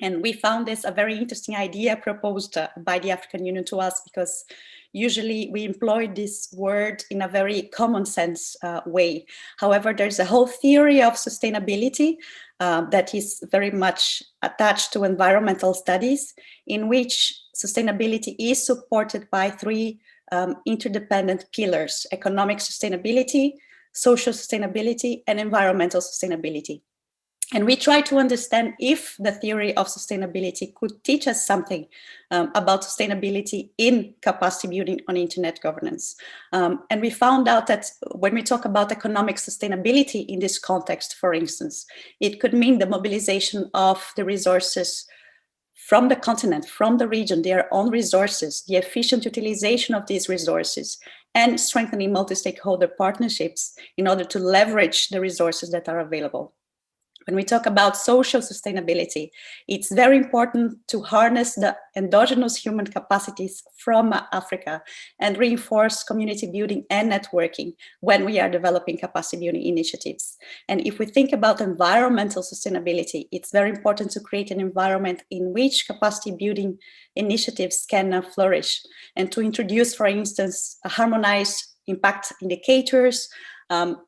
And we found this a very interesting idea proposed by the African Union to us, because usually we employ this word in a very common sense way. However, there's a whole theory of sustainability that is very much attached to environmental studies, in which sustainability is supported by 3 interdependent pillars: economic sustainability, social sustainability, and environmental sustainability. And we try to understand if the theory of sustainability could teach us something about sustainability in capacity building on internet governance. And we found out that when we talk about economic sustainability in this context, for instance, it could mean the mobilization of the resources from the continent, from the region, their own resources, the efficient utilization of these resources, and strengthening multi-stakeholder partnerships in order to leverage the resources that are available. When we talk about social sustainability, it's very important to harness the endogenous human capacities from Africa and reinforce community building and networking when we are developing capacity building initiatives. And if we think about environmental sustainability, it's very important to create an environment in which capacity building initiatives can flourish, and to introduce, for instance, harmonized impact indicators,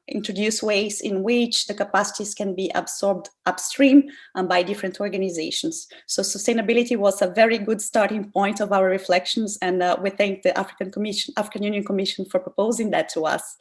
introduce ways in which the capacities can be absorbed upstream by different organizations. So sustainability was a very good starting point of our reflections, and we thank the African Union Commission for proposing that to us.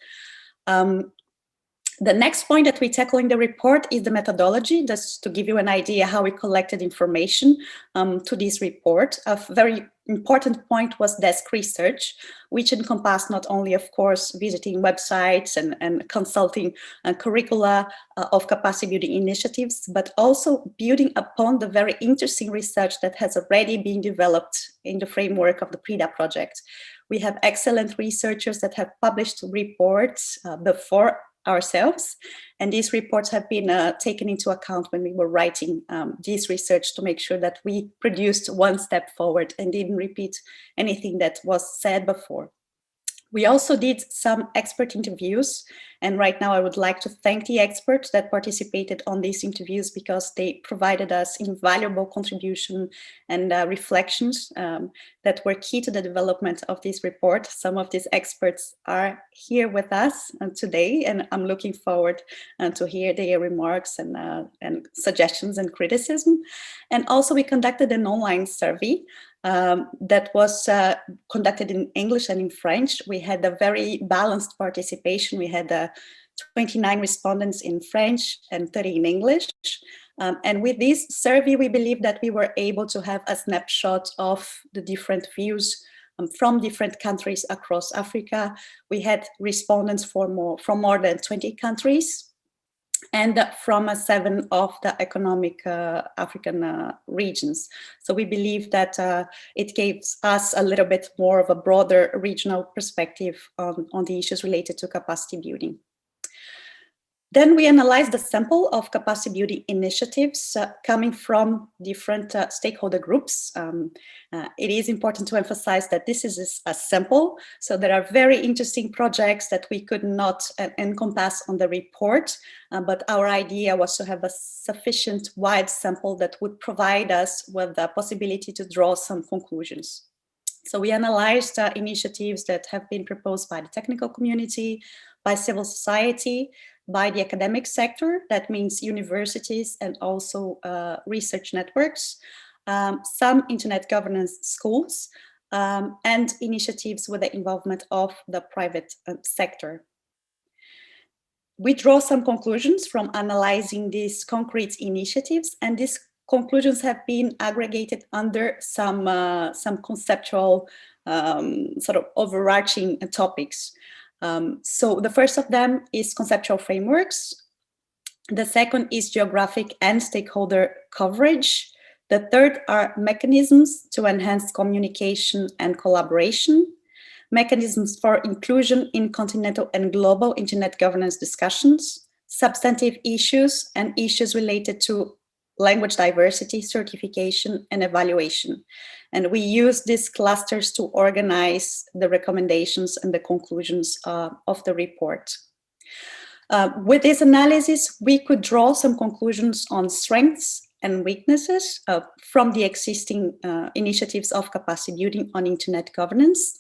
The next point that we tackle in the report is the methodology, just to give you an idea how we collected information to this report. A very important point was desk research, which encompassed not only, of course, visiting websites and consulting curricula of capacity building initiatives, but also building upon the very interesting research that has already been developed in the framework of the PRIDA project. We have excellent researchers that have published reports before ourselves, and these reports have been taken into account when we were writing this research to make sure that we produced one step forward and didn't repeat anything that was said before. We also did some expert interviews, and right now I would like to thank the experts that participated on these interviews because they provided us invaluable contribution and reflections that were key to the development of this report. Some of these experts are here with us today, and I'm looking forward to hear their remarks and suggestions and criticism. And also we conducted an online survey that was conducted in English and in French. We had a very balanced participation. We had 29 respondents in French and 30 in English. And with this survey, we believe that we were able to have a snapshot of the different views from different countries across Africa. We had respondents from more than 20 countries. And from 7 of the economic African regions. So we believe that it gives us a little bit more of a broader regional perspective on the issues related to capacity building. Then we analyzed the sample of capacity building initiatives coming from different stakeholder groups. It is important to emphasize that this is a sample. So there are very interesting projects that we could not encompass on the report, but our idea was to have a sufficient wide sample that would provide us with the possibility to draw some conclusions. So we analyzed initiatives that have been proposed by the technical community, by civil society, by the academic sector, that means universities and also research networks, some internet governance schools, and initiatives with the involvement of the private sector. We draw some conclusions from analyzing these concrete initiatives, and these conclusions have been aggregated under some conceptual sort of overarching topics. So the first of them is conceptual frameworks. The second is geographic and stakeholder coverage. The third are mechanisms to enhance communication and collaboration, mechanisms for inclusion in continental and global internet governance discussions, substantive issues, and issues related to language diversity, certification, and evaluation. And we use these clusters to organize the recommendations and the conclusions of the report. With this analysis, we could draw some conclusions on strengths and weaknesses from the existing initiatives of capacity building on internet governance.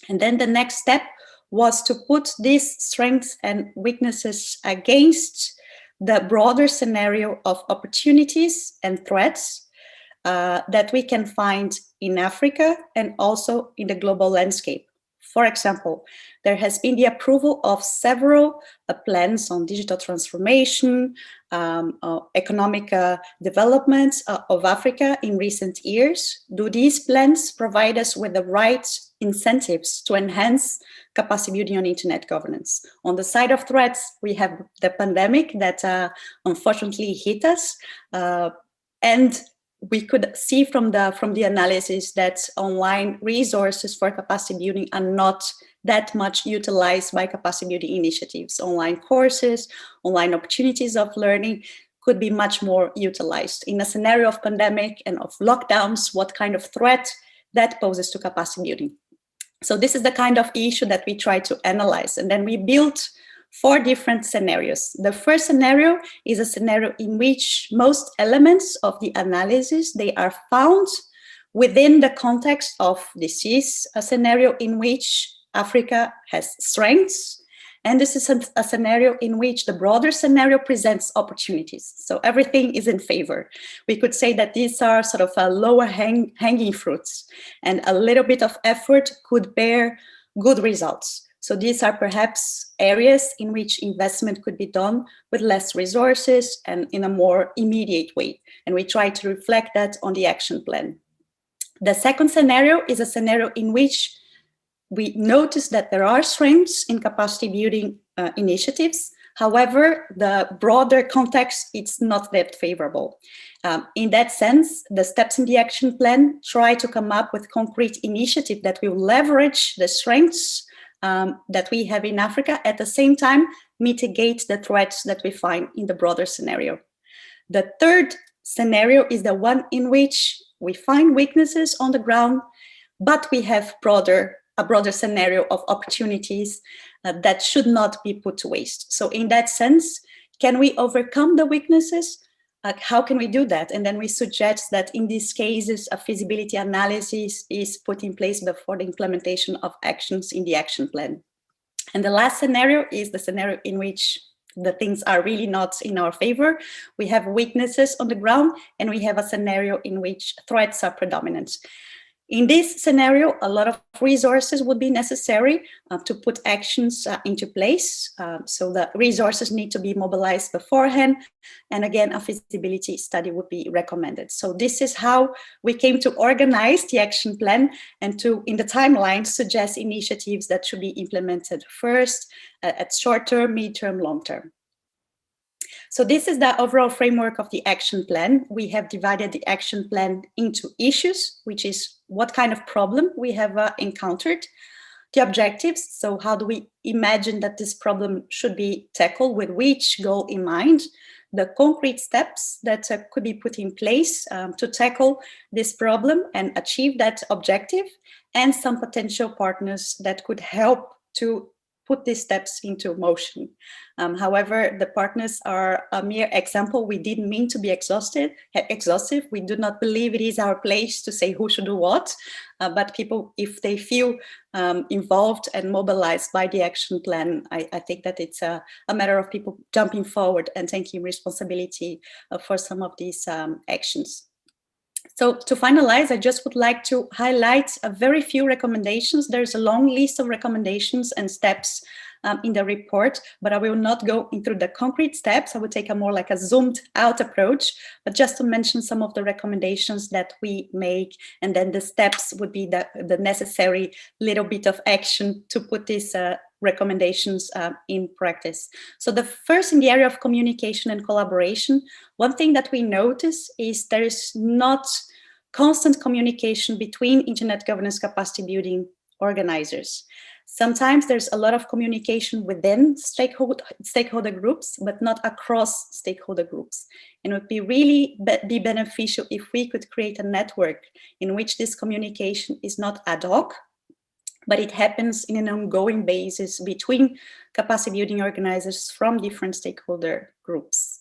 And then the next step was to put these strengths and weaknesses against the broader scenario of opportunities and threats that we can find in Africa and also in the global landscape. For example, there has been the approval of several plans on digital transformation, economic development of Africa in recent years. Do these plans provide us with the right incentives to enhance capacity building on internet governance? On the side of threats, we have the pandemic that unfortunately hit us, and we could see from the analysis that online resources for capacity building are not that much utilized by capacity building initiatives. Online courses, online opportunities of learning could be much more utilized. In a scenario of pandemic and of lockdowns, what kind of threat that poses to capacity building? So this is the kind of issue that we try to analyze. And then we built 4 different scenarios. The first scenario is a scenario in which most elements of the analysis, they are found within the context of this is a scenario in which Africa has strengths. And this is a scenario in which the broader scenario presents opportunities. So everything is in favor. We could say that these are sort of lower hanging fruits, and a little bit of effort could bear good results. So these are perhaps areas in which investment could be done with less resources and in a more immediate way. And we try to reflect that on the action plan. The second scenario is a scenario in which we notice that there are strengths in capacity building initiatives. However, the broader context, it's not that favorable. In that sense, the steps in the action plan try to come up with concrete initiatives that will leverage the strengths that we have in Africa, at the same time, mitigate the threats that we find in the broader scenario. The third scenario is the one in which we find weaknesses on the ground, but we have a broader scenario of opportunities that should not be put to waste. So in that sense, can we overcome the weaknesses? How can we do that? And then we suggest that in these cases, a feasibility analysis is put in place before the implementation of actions in the action plan. And the last scenario is the scenario in which the things are really not in our favor. We have weaknesses on the ground, and we have a scenario in which threats are predominant. In this scenario, a lot of resources would be necessary to put actions into place. So the resources need to be mobilized beforehand. And again, a feasibility study would be recommended. So this is how we came to organize the action plan and to, in the timeline, suggest initiatives that should be implemented first at short term, mid-term, long term. So this is the overall framework of the action plan. We have divided the action plan into issues, which is what kind of problem we have encountered, the objectives, so how do we imagine that this problem should be tackled, with which goal in mind, the concrete steps that could be put in place to tackle this problem and achieve that objective, and some potential partners that could help to put these steps into motion. However, the partners are a mere example. We didn't mean to be exhaustive. We do not believe it is our place to say who should do what, but people, if they feel involved and mobilized by the action plan, I think that it's a matter of people jumping forward and taking responsibility for some of these actions. So to finalize, I just would like to highlight a very few recommendations. There's a long list of recommendations and steps in the report, but I will not go into the concrete steps. I will take a more like a zoomed out approach, but just to mention some of the recommendations that we make, and then the steps would be the necessary little bit of action to put these recommendations in practice. So the first, in the area of communication and collaboration, one thing that we notice is there is not constant communication between internet governance capacity building organizers. Sometimes there's a lot of communication within stakeholder groups, but not across stakeholder groups. And it would be really be beneficial if we could create a network in which this communication is not ad hoc, but it happens in an ongoing basis between capacity building organizers from different stakeholder groups.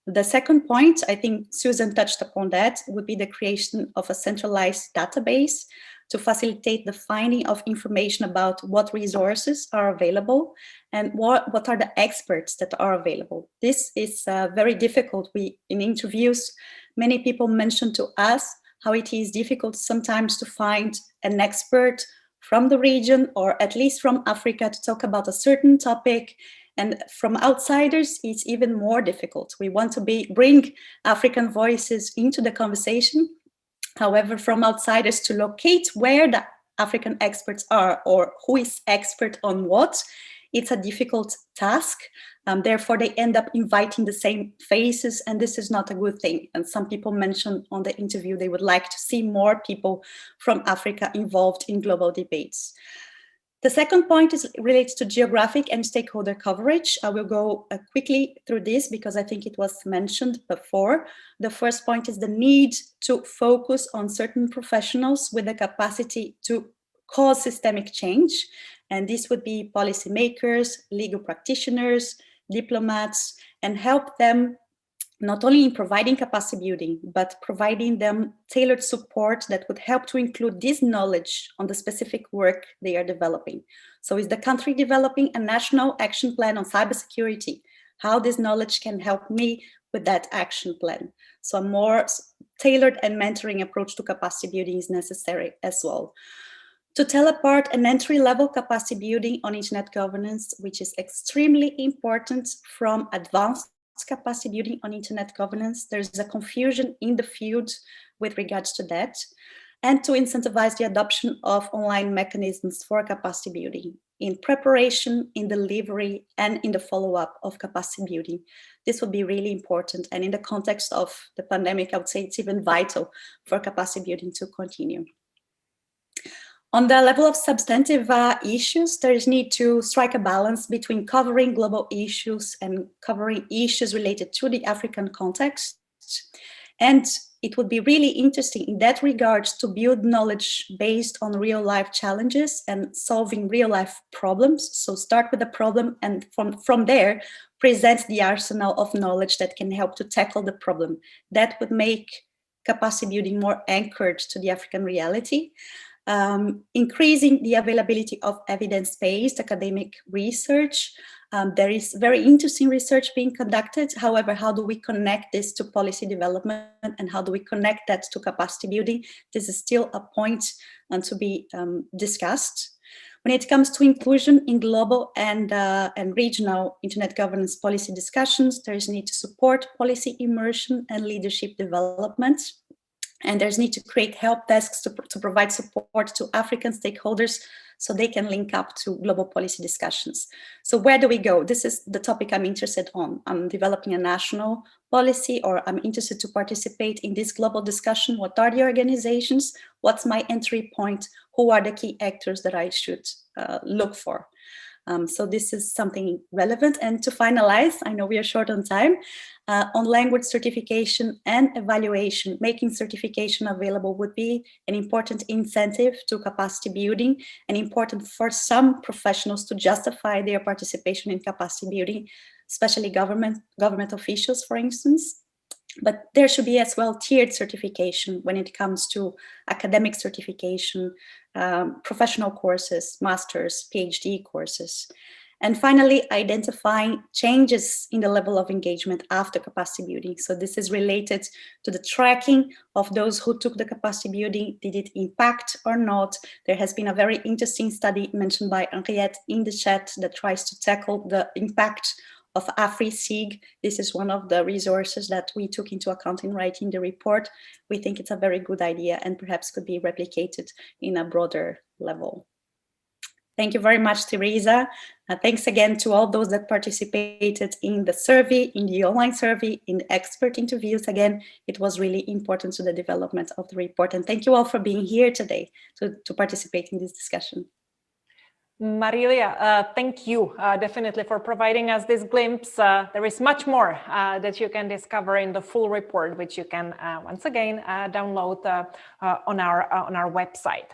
The second point, I think Susan touched upon that, would be the creation of a centralized database to facilitate the finding of information about what resources are available and what are the experts that are available. This is very difficult. In interviews, many people mentioned to us how it is difficult sometimes to find an expert from the region, or at least from Africa, to talk about a certain topic. And from outsiders, it's even more difficult. We want to bring African voices into the conversation. However, from outsiders to locate where the African experts are or who is expert on what, it's a difficult task. Therefore, they end up inviting the same faces, and this is not a good thing. And some people mentioned on the interview they would like to see more people from Africa involved in global debates. The second point relates to geographic and stakeholder coverage. I will go quickly through this because I think it was mentioned before. The first point is the need to focus on certain professionals with the capacity to cause systemic change. And this would be policymakers, legal practitioners, diplomats, and help them not only in providing capacity building, but providing them tailored support that would help to include this knowledge on the specific work they are developing. So is the country developing a national action plan on cybersecurity? How this knowledge can help me with that action plan? So a more tailored and mentoring approach to capacity building is necessary as well. to tell apart an entry-level capacity building on internet governance, which is extremely important, from advanced capacity building on internet governance. There's a confusion in the field with regards to that, and to incentivize the adoption of online mechanisms for capacity building in preparation, in delivery, and in the follow-up of capacity building. This will be really important, and in the context of the pandemic, I would say it's even vital for capacity building to continue. On the level of substantive issues, there is need to strike a balance between covering global issues and covering issues related to the African context. And it would be really interesting in that regard to build knowledge based on real life challenges and solving real life problems. So start with the problem, and from there, present the arsenal of knowledge that can help to tackle the problem. That would make capacity building more anchored to the African reality. Increasing the availability of evidence-based academic research. There is very interesting research being conducted. However, how do we connect this to policy development, and how do we connect that to capacity building? This is still a point to be discussed. When it comes to inclusion in global and regional internet governance policy discussions, there is need to support policy immersion and leadership development. And there's need to create help desks to provide support to African stakeholders so they can link up to global policy discussions. So where do we go? This is the topic I'm interested on. I'm developing a national policy, or I'm interested to participate in this global discussion. What are the organizations? What's my entry point? Who are the key actors that I should look for? So this is something relevant. And to finalize, I know we are short on time, on language certification and evaluation, making certification available would be an important incentive to capacity building, and important for some professionals to justify their participation in capacity building, especially government officials, for instance. But there should be as well tiered certification when it comes to academic certification, professional courses, masters, PhD courses. And finally, identifying changes in the level of engagement after capacity building. So this is related to the tracking of those who took the capacity building. Did it impact or not? There has been a very interesting study mentioned by Henriette in the chat that tries to tackle the impact of AfriSig. This is one of the resources that we took into account in writing the report. We think it's a very good idea and perhaps could be replicated in a broader level. Thank you very much, Teresa. Thanks again to all those that participated in the survey, in the online survey, in the expert interviews. Again, it was really important to the development of the report. And thank you all for being here today to participate in this discussion. Marilia, thank you definitely for providing us this glimpse. There is much more that you can discover in the full report, which you can once again download on our website.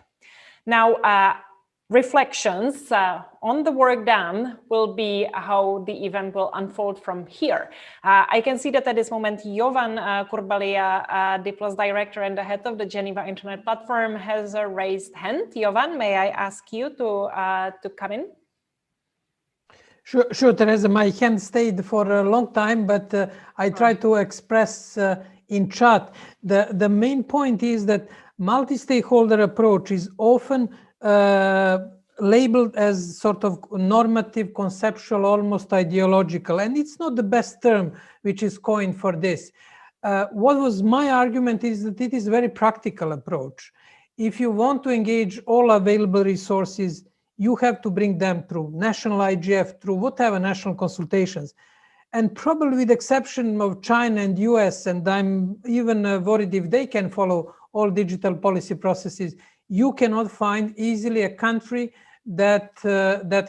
Now, reflections on the work done will be how the event will unfold from here. I can see that at this moment, Jovan Kurbalia, Diplo's director and the head of the Geneva Internet Platform, has a raised hand. Jovan, may I ask you to come in? Sure, Teresa. My hand stayed for a long time, but I try to express in chat. The main point is that multi-stakeholder approach is often labeled as sort of normative, conceptual, almost ideological, and it's not the best term which is coined for this. What was my argument is that it is a very practical approach. If you want to engage all available resources, you have to bring them through national IGF, through whatever national consultations. And probably with the exception of China and US, and I'm even worried if they can follow all digital policy processes, you cannot find easily a country that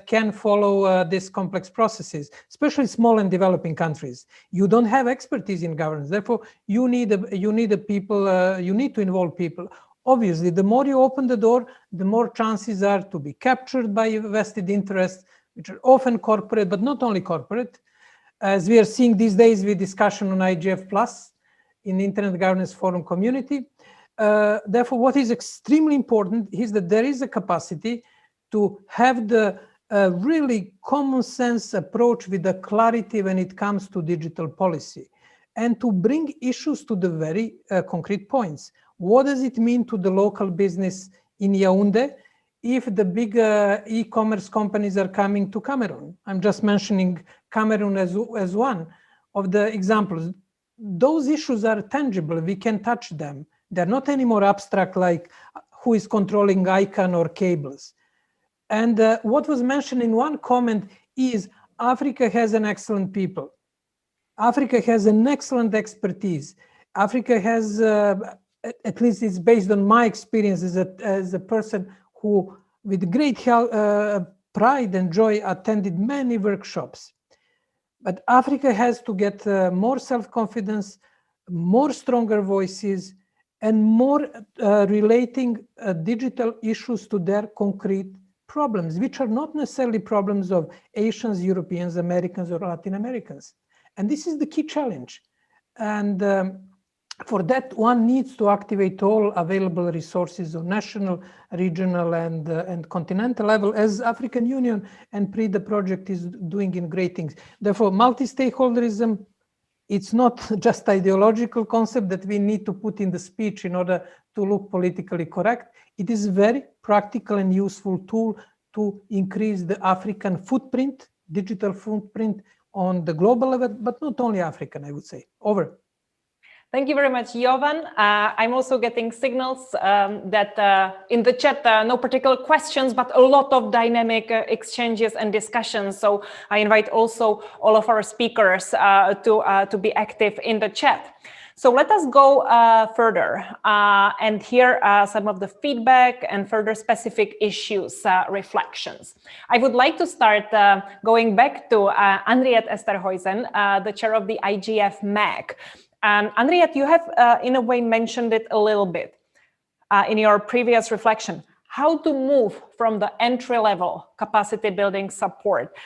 can follow these complex processes, especially small and developing countries. You don't have expertise in governance, therefore you need to involve people. Obviously, the more you open the door, the more chances are to be captured by vested interests, which are often corporate, but not only corporate. As we are seeing these days with discussion on IGF Plus in the Internet Governance Forum community. Therefore, what is extremely important is that there is a capacity to have the really common sense approach with the clarity when it comes to digital policy, and to bring issues to the very concrete points. What does it mean to the local business in Yaoundé? if the big e-commerce companies are coming to Cameroon. I'm just mentioning Cameroon as one of the examples. Those issues are tangible, we can touch them. They're not anymore abstract like who is controlling ICANN or cables. And what was mentioned in one comment is Africa has an excellent people. Africa has an excellent expertise. Africa has, at least it's based on my experience as a person who with great pride and joy attended many workshops. But Africa has to get more self-confidence, more stronger voices, and more relating digital issues to their concrete problems, which are not necessarily problems of Asians, Europeans, Americans, or Latin Americans. And this is the key challenge. And for that, one needs to activate all available resources on national, regional, and continental level, as African Union and PRIDA project is doing in great things. Therefore, multi-stakeholderism, it's not just ideological concept that we need to put in the speech in order to look politically correct. It is a very practical and useful tool to increase the African footprint, digital footprint on the global level, but not only African, I would say. Over. Thank you very much, Jovan. I'm also getting signals that in the chat, no particular questions, but a lot of dynamic exchanges and discussions. So I invite also all of our speakers to be active in the chat. So let us go further and hear some of the feedback and further specific issues, reflections. I would like to start going back to Henriette Esterhuizen, the chair of the IGF MAC. Henriette, you have in a way mentioned it a little bit in your previous reflection, how to move from the entry-level capacity building support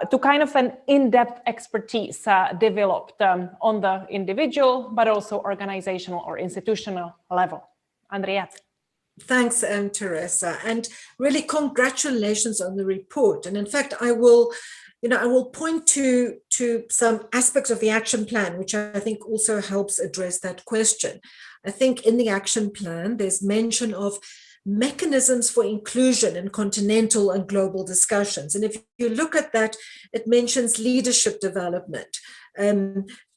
to kind of an in-depth expertise developed on the individual, but also organizational or institutional level. Henriette. Thanks, Teresa, and really congratulations on the report. And in fact, I will point to some aspects of the action plan, which I think also helps address that question. I think in the action plan, there's mention of mechanisms for inclusion in continental and global discussions. And if you look at that, it mentions leadership development,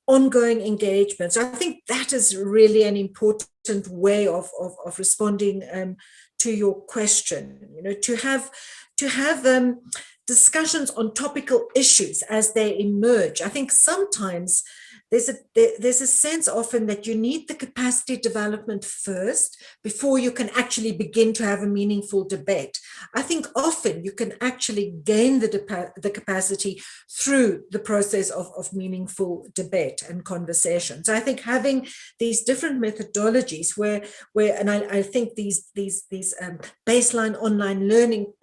ongoing engagement. So I think that is really an important way of responding to your question. To have discussions on topical issues as they emerge. I think sometimes there's a sense often that you need the capacity development first before you can actually begin to have a meaningful debate. I think often you can actually gain the capacity through the process of meaningful debate and conversation. So I think having these different methodologies where and I think these baseline online learning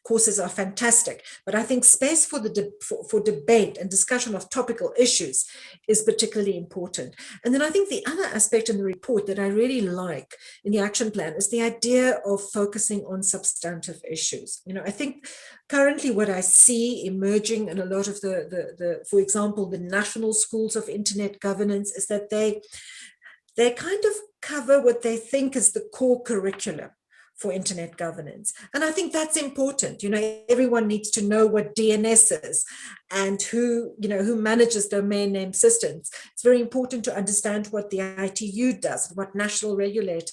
courses are fantastic, but I think space for debate and discussion of topical issues is particularly important. And then I think the other aspect in the report that I really like in the action plan is the idea of focusing on substantive issues. I think currently what I see emerging in a lot of for example, the national schools of internet governance is that they kind of cover what they think is the core curriculum for internet governance. And I think that's important. Everyone needs to know what DNS is and who manages domain name systems. It's very important to understand what the ITU does, what national regulators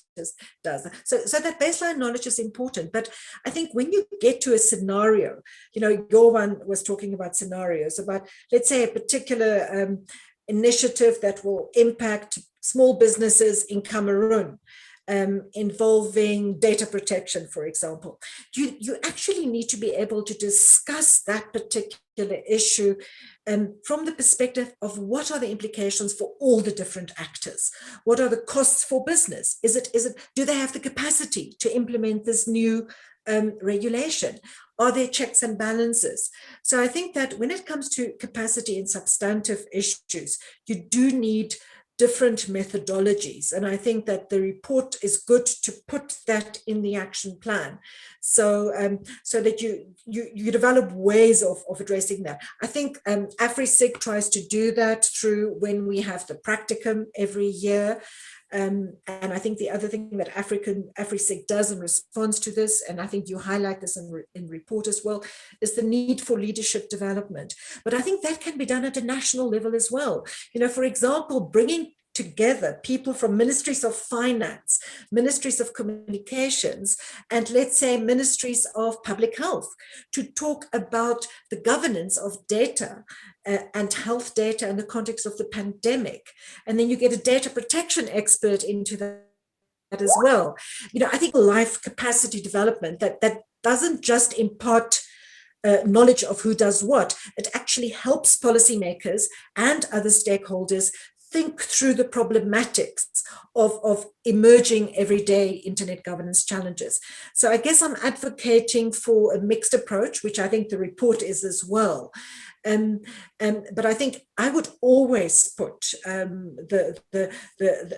does. So that baseline knowledge is important. But I think when you get to a scenario, Jovan was talking about scenarios, about, let's say, a particular initiative that will impact small businesses in Cameroon, involving data protection, for example. You actually need to be able to discuss that particular issue from the perspective of what are the implications for all the different actors? What are the costs for business? Do they have the capacity to implement this new regulation? Are there checks and balances? So I think that when it comes to capacity and substantive issues, you do need different methodologies. And I think that the report is good to put that in the action plan so that you develop ways of addressing that. I think AfriSig tries to do that through when we have the practicum every year. And I think the other thing that AfriSec does in response to this, and I think you highlight this in report as well, is the need for leadership development. But I think that can be done at a national level as well. You know, for example, bringing together people from ministries of finance, ministries of communications, and let's say ministries of public health to talk about the governance of data and health data in the context of the pandemic. And then you get a data protection expert into that as well. You know, I think life capacity development that doesn't just impart knowledge of who does what, it actually helps policymakers and other stakeholders think through the problematics of emerging everyday internet governance challenges. So I guess I'm advocating for a mixed approach, which I think the report is as well. But I think I would always put the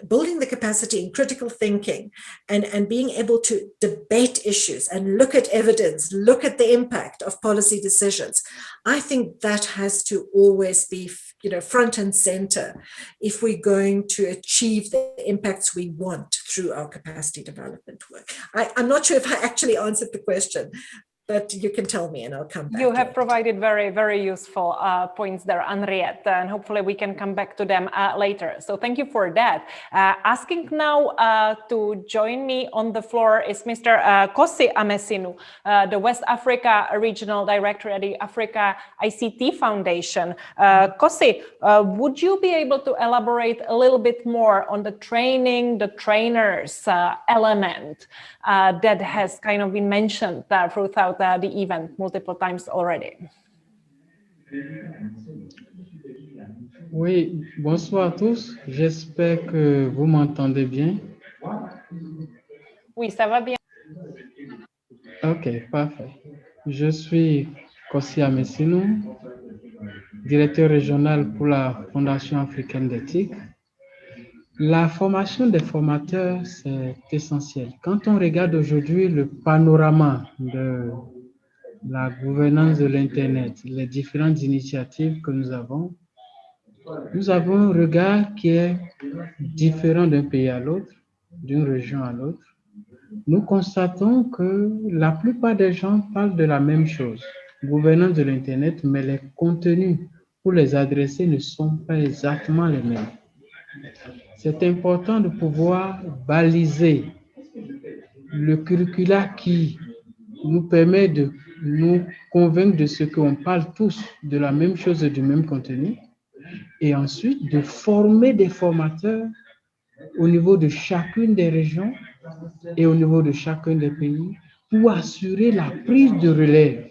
building the capacity in critical thinking and being able to debate issues and look at evidence, look at the impact of policy decisions. I think that has to always be, you know, front and center if we're going to achieve the impacts we want through our capacity development work. I'm not sure if I actually answered the question, but you can tell me and I'll come back. You have provided very, very useful points there, Henriette, and hopefully we can come back to them later. So thank you for that. Asking now to join me on the floor is Mr. Kossi Amesinu, the West Africa Regional Director at the Africa ICT Foundation. Kossi, would you be able to elaborate a little bit more on the training, the trainers element that has kind of been mentioned throughout the event multiple times already? Oui, bonsoir à tous. J'espère que vous m'entendez bien. Oui, ça va bien. Ok, parfait. Je suis Kossi Amesinu, directeur régional pour la Fondation africaine d'éthique. La formation des formateurs, c'est essentiel. Quand on regarde aujourd'hui le panorama de la gouvernance de l'Internet, les différentes initiatives que nous avons un regard qui est différent d'un pays à l'autre, d'une région à l'autre. Nous constatons que la plupart des gens parlent de la même chose, gouvernance de l'Internet, mais les contenus pour les adresser ne sont pas exactement les mêmes. C'est important de pouvoir baliser le curricula qui nous permet de nous convaincre de ce qu'on parle tous de la même chose et du même contenu, et ensuite de former des formateurs au niveau de chacune des régions et au niveau de chacun des pays pour assurer la prise de relève.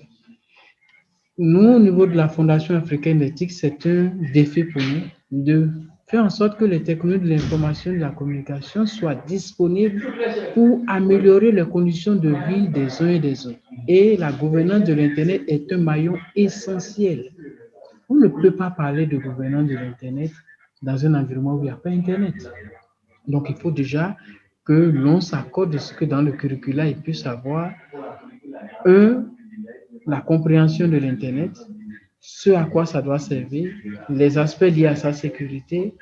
Nous, au niveau de la Fondation africaine d'éthique, c'est un défi pour nous de faire en sorte que les technologies de l'information et de la communication soient disponibles pour améliorer les conditions de vie des uns et des autres. Et la gouvernance de l'Internet est un maillon essentiel. On ne peut pas parler de gouvernance de l'Internet dans un environnement où il n'y a pas Internet. Donc, il faut déjà que l'on s'accorde de ce que dans le curricula, il puisse avoir la compréhension de l'Internet, ce à quoi ça doit servir, les aspects liés à sa sécurité,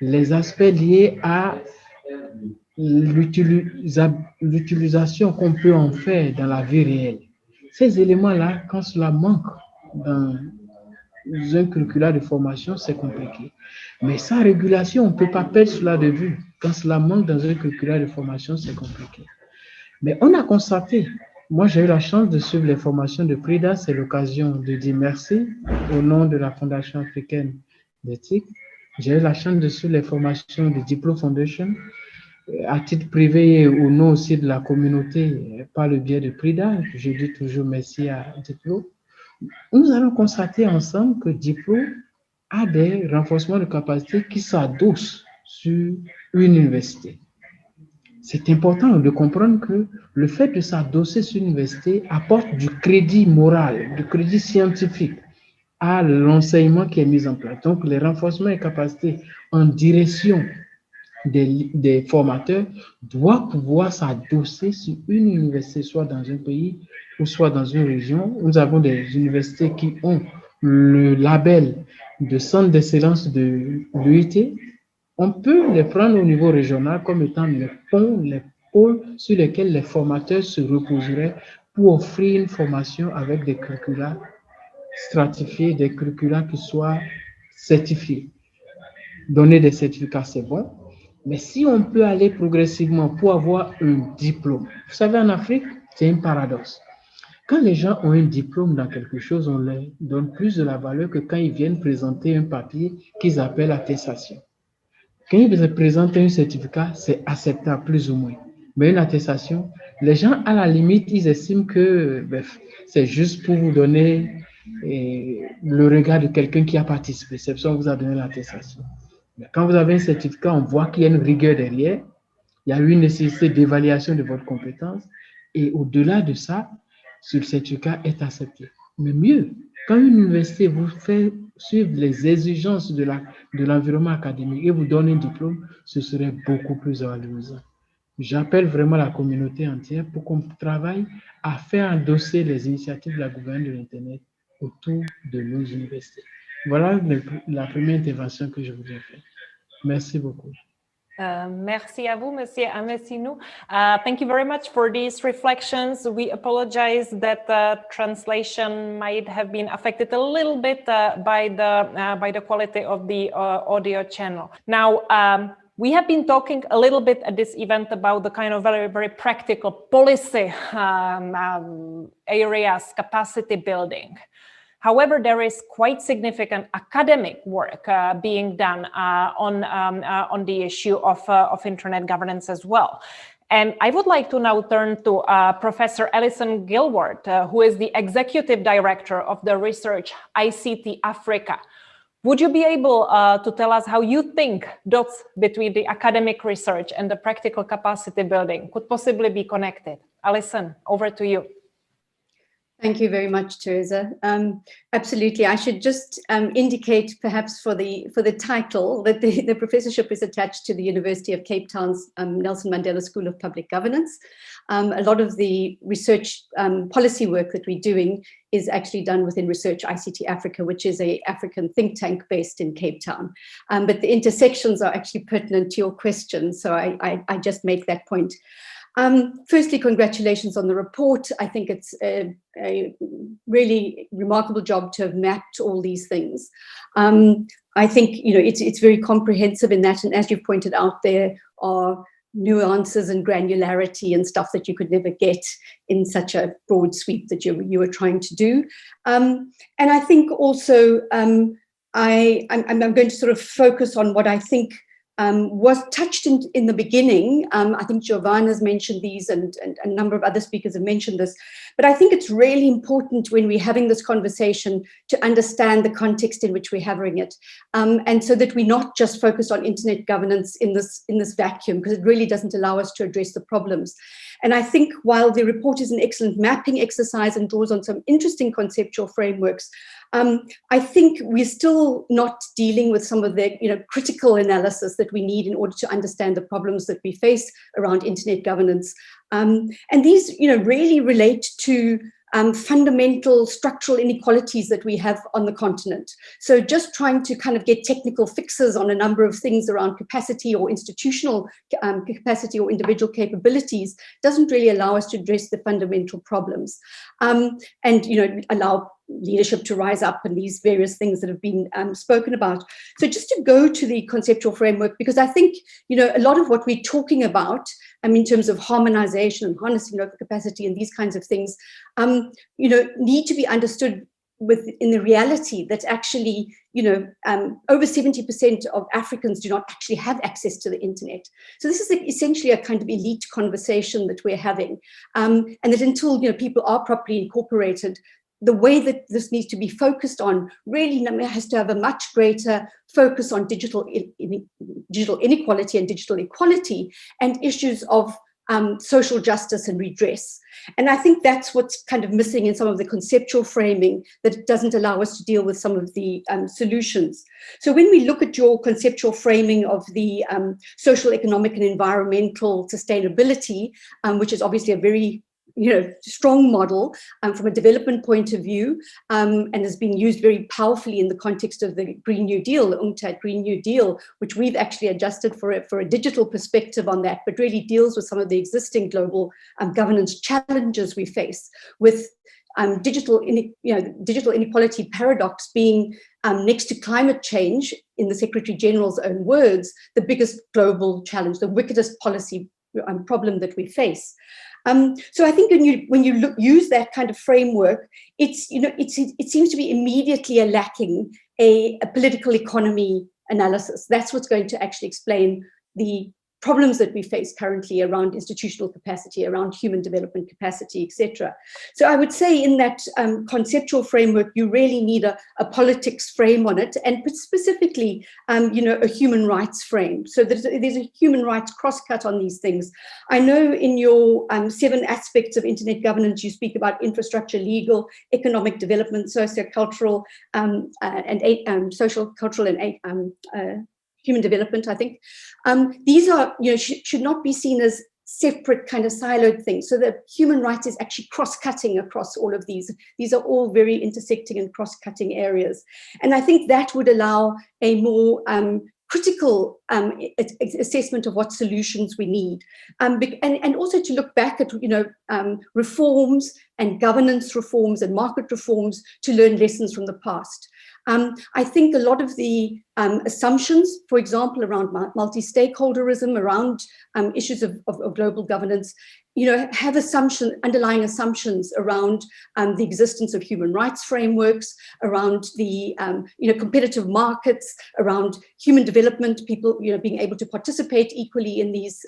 les aspects liés à l'utilisation qu'on peut en faire dans la vie réelle. Ces éléments-là, quand cela manque dans un curricula de formation, c'est compliqué. Mais sans régulation, on ne peut pas perdre cela de vue. Quand cela manque dans un curricula de formation, c'est compliqué. Mais on a constaté, moi j'ai eu la chance de suivre les formations de PRIDA, c'est l'occasion de dire merci au nom de la Fondation africaine d'éthique. J'ai eu la chance de suivre les formations de DiploFoundation, à titre privé et au nom aussi de la communauté par le biais de PRIDA. Je dis toujours merci à Diplo. Nous allons constater ensemble que Diplo a des renforcements de capacité qui s'adossent sur une université. C'est important de comprendre que le fait de s'adosser sur une université apporte du crédit moral, du crédit scientifique à l'enseignement qui est mis en place. Donc, les renforcements et capacités en direction des formateurs doivent pouvoir s'adosser sur une université, soit dans un pays ou soit dans une région. Nous avons des universités qui ont le label de centre d'excellence de l'UIT. On peut les prendre au niveau régional comme étant les ponts, les pôles sur lesquels les formateurs se reposeraient pour offrir une formation avec des curricula stratifiés, des curricula qui soient certifiés. Donner des certificats, c'est bon. Mais si on peut aller progressivement pour avoir un diplôme, vous savez, en Afrique, c'est un paradoxe. Quand les gens ont un diplôme dans quelque chose, on leur donne plus de la valeur que quand ils viennent présenter un papier qu'ils appellent attestation. Quand ils présentent un certificat, c'est acceptable plus ou moins. Mais une attestation, les gens, à la limite, ils estiment que c'est juste pour vous donner le regard de quelqu'un qui a participé. C'est pour ça qu'on vous a donné l'attestation. Mais quand vous avez un certificat, on voit qu'il y a une rigueur derrière. Il y a eu une nécessité d'évaluation de votre compétence. Et au-delà de ça, ce certificat est accepté. Mais mieux, quand une université vous fait suivre les exigences de l'environnement académique et vous donne un diplôme, ce serait beaucoup plus valorisant. J'appelle vraiment la communauté entière pour qu'on travaille à faire endosser les initiatives de la gouvernance de l'Internet autour de nos universités. Voilà la première intervention que je voudrais faire. Merci beaucoup. Merci à vous, Monsieur Amesinou. Thank you very much for these reflections. We apologize that the translation might have been affected a little bit by the quality of the audio channel. Now, we have been talking a little bit at this event about the kind of very, very practical policy areas, capacity building. However, there is quite significant academic work being done on the issue of internet governance as well. And I would like to now turn to Professor Alison Gilward, who is the Executive Director of the research ICT Africa. Would you be able to tell us how you think dots between the academic research and the practical capacity building could possibly be connected? Alison, over to you. Thank you very much, Teresa. Absolutely. I should just indicate perhaps for the title that the professorship is attached to the University of Cape Town's Nelson Mandela School of Public Governance. A lot of the research policy work that we're doing is actually done within Research ICT Africa, which is an African think tank based in Cape Town. But the intersections are actually pertinent to your question, so I just make that point. Firstly, congratulations on the report. I think it's a really remarkable job to have mapped all these things. I think it's very comprehensive in that, and as you've pointed out, there are nuances and granularity and stuff that you could never get in such a broad sweep that you were trying to do. And I think also I'm going to sort of focus on what I think was touched in the beginning. I think Giovanna's mentioned these and a number of other speakers have mentioned this, but I think it's really important when we're having this conversation to understand the context in which we're having it, and so that we're not just focused on internet governance in this vacuum, because it really doesn't allow us to address the problems. And I think while the report is an excellent mapping exercise and draws on some interesting conceptual frameworks, I think we're still not dealing with some of the critical analysis that we need in order to understand the problems that we face around internet governance. And these really relate to fundamental structural inequalities that we have on the continent. So just trying to kind of get technical fixes on a number of things around capacity or institutional capacity or individual capabilities doesn't really allow us to address the fundamental problems, and allow leadership to rise up and these various things that have been spoken about. So just to go to the conceptual framework, because I think a lot of what we're talking about in terms of harmonization and harnessing local capacity and these kinds of things, need to be understood within the reality that actually, over 70% of Africans do not actually have access to the internet. So this is essentially a kind of elite conversation that we're having, and that until people are properly incorporated, the way that this needs to be focused on really has to have a much greater focus on digital inequality and digital equality and issues of social justice and redress. And I think that's what's kind of missing in some of the conceptual framing, that it doesn't allow us to deal with some of the solutions. So when we look at your conceptual framing of the social, economic and environmental sustainability, which is obviously a very strong model from a development point of view, and has been used very powerfully in the context of the Green New Deal, the UNCTAD Green New Deal, which we've actually adjusted for a digital perspective on that, but really deals with some of the existing global governance challenges we face with digital inequality paradox being next to climate change, in the Secretary-General's own words, the biggest global challenge, the wickedest policy problem that we face. So I think when you use that kind of framework, it seems to be immediately lacking a political economy analysis. That's what's going to actually explain the problems that we face currently around institutional capacity, around human development capacity, etc. So I would say in that conceptual framework, you really need a politics frame on it, and specifically, a human rights frame. So there's a human rights crosscut on these things. I know in your 7 aspects of internet governance, you speak about infrastructure, legal, economic development, socio-cultural, and social, cultural, and human development, I think. These are, should not be seen as separate kind of siloed things. So that human rights is actually cross-cutting across all of these. These are all very intersecting and cross-cutting areas. And I think that would allow a more critical assessment of what solutions we need, and also to look back at reforms and governance reforms and market reforms to learn lessons from the past. I think a lot of the assumptions, for example, around multi-stakeholderism, around issues of global governance, have underlying assumptions around the existence of human rights frameworks, around the competitive markets, around human development, people being able to participate equally in these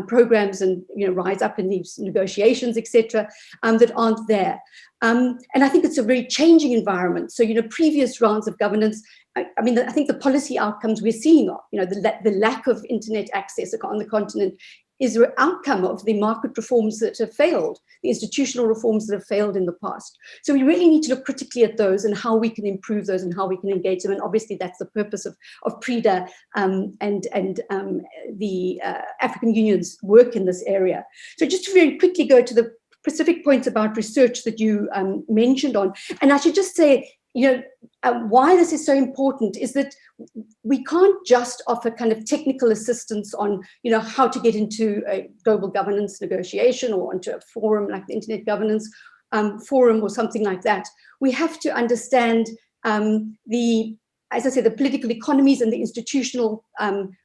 programs and rise up in these negotiations, etc., that aren't there. And I think it's a very changing environment. So previous rounds of governance, I think the policy outcomes we're seeing are, the lack of internet access on the continent is an outcome of the market reforms that have failed, the institutional reforms that have failed in the past. So we really need to look critically at those and how we can improve those and how we can engage them. And obviously that's the purpose of PRIDA and the African Union's work in this area. So just to very quickly go to the specific points about research that you mentioned on, and I should just say, why this is so important is that we can't just offer kind of technical assistance on, how to get into a global governance negotiation or onto a forum like the Internet Governance Forum or something like that. We have to understand as I say, the political economies and the institutional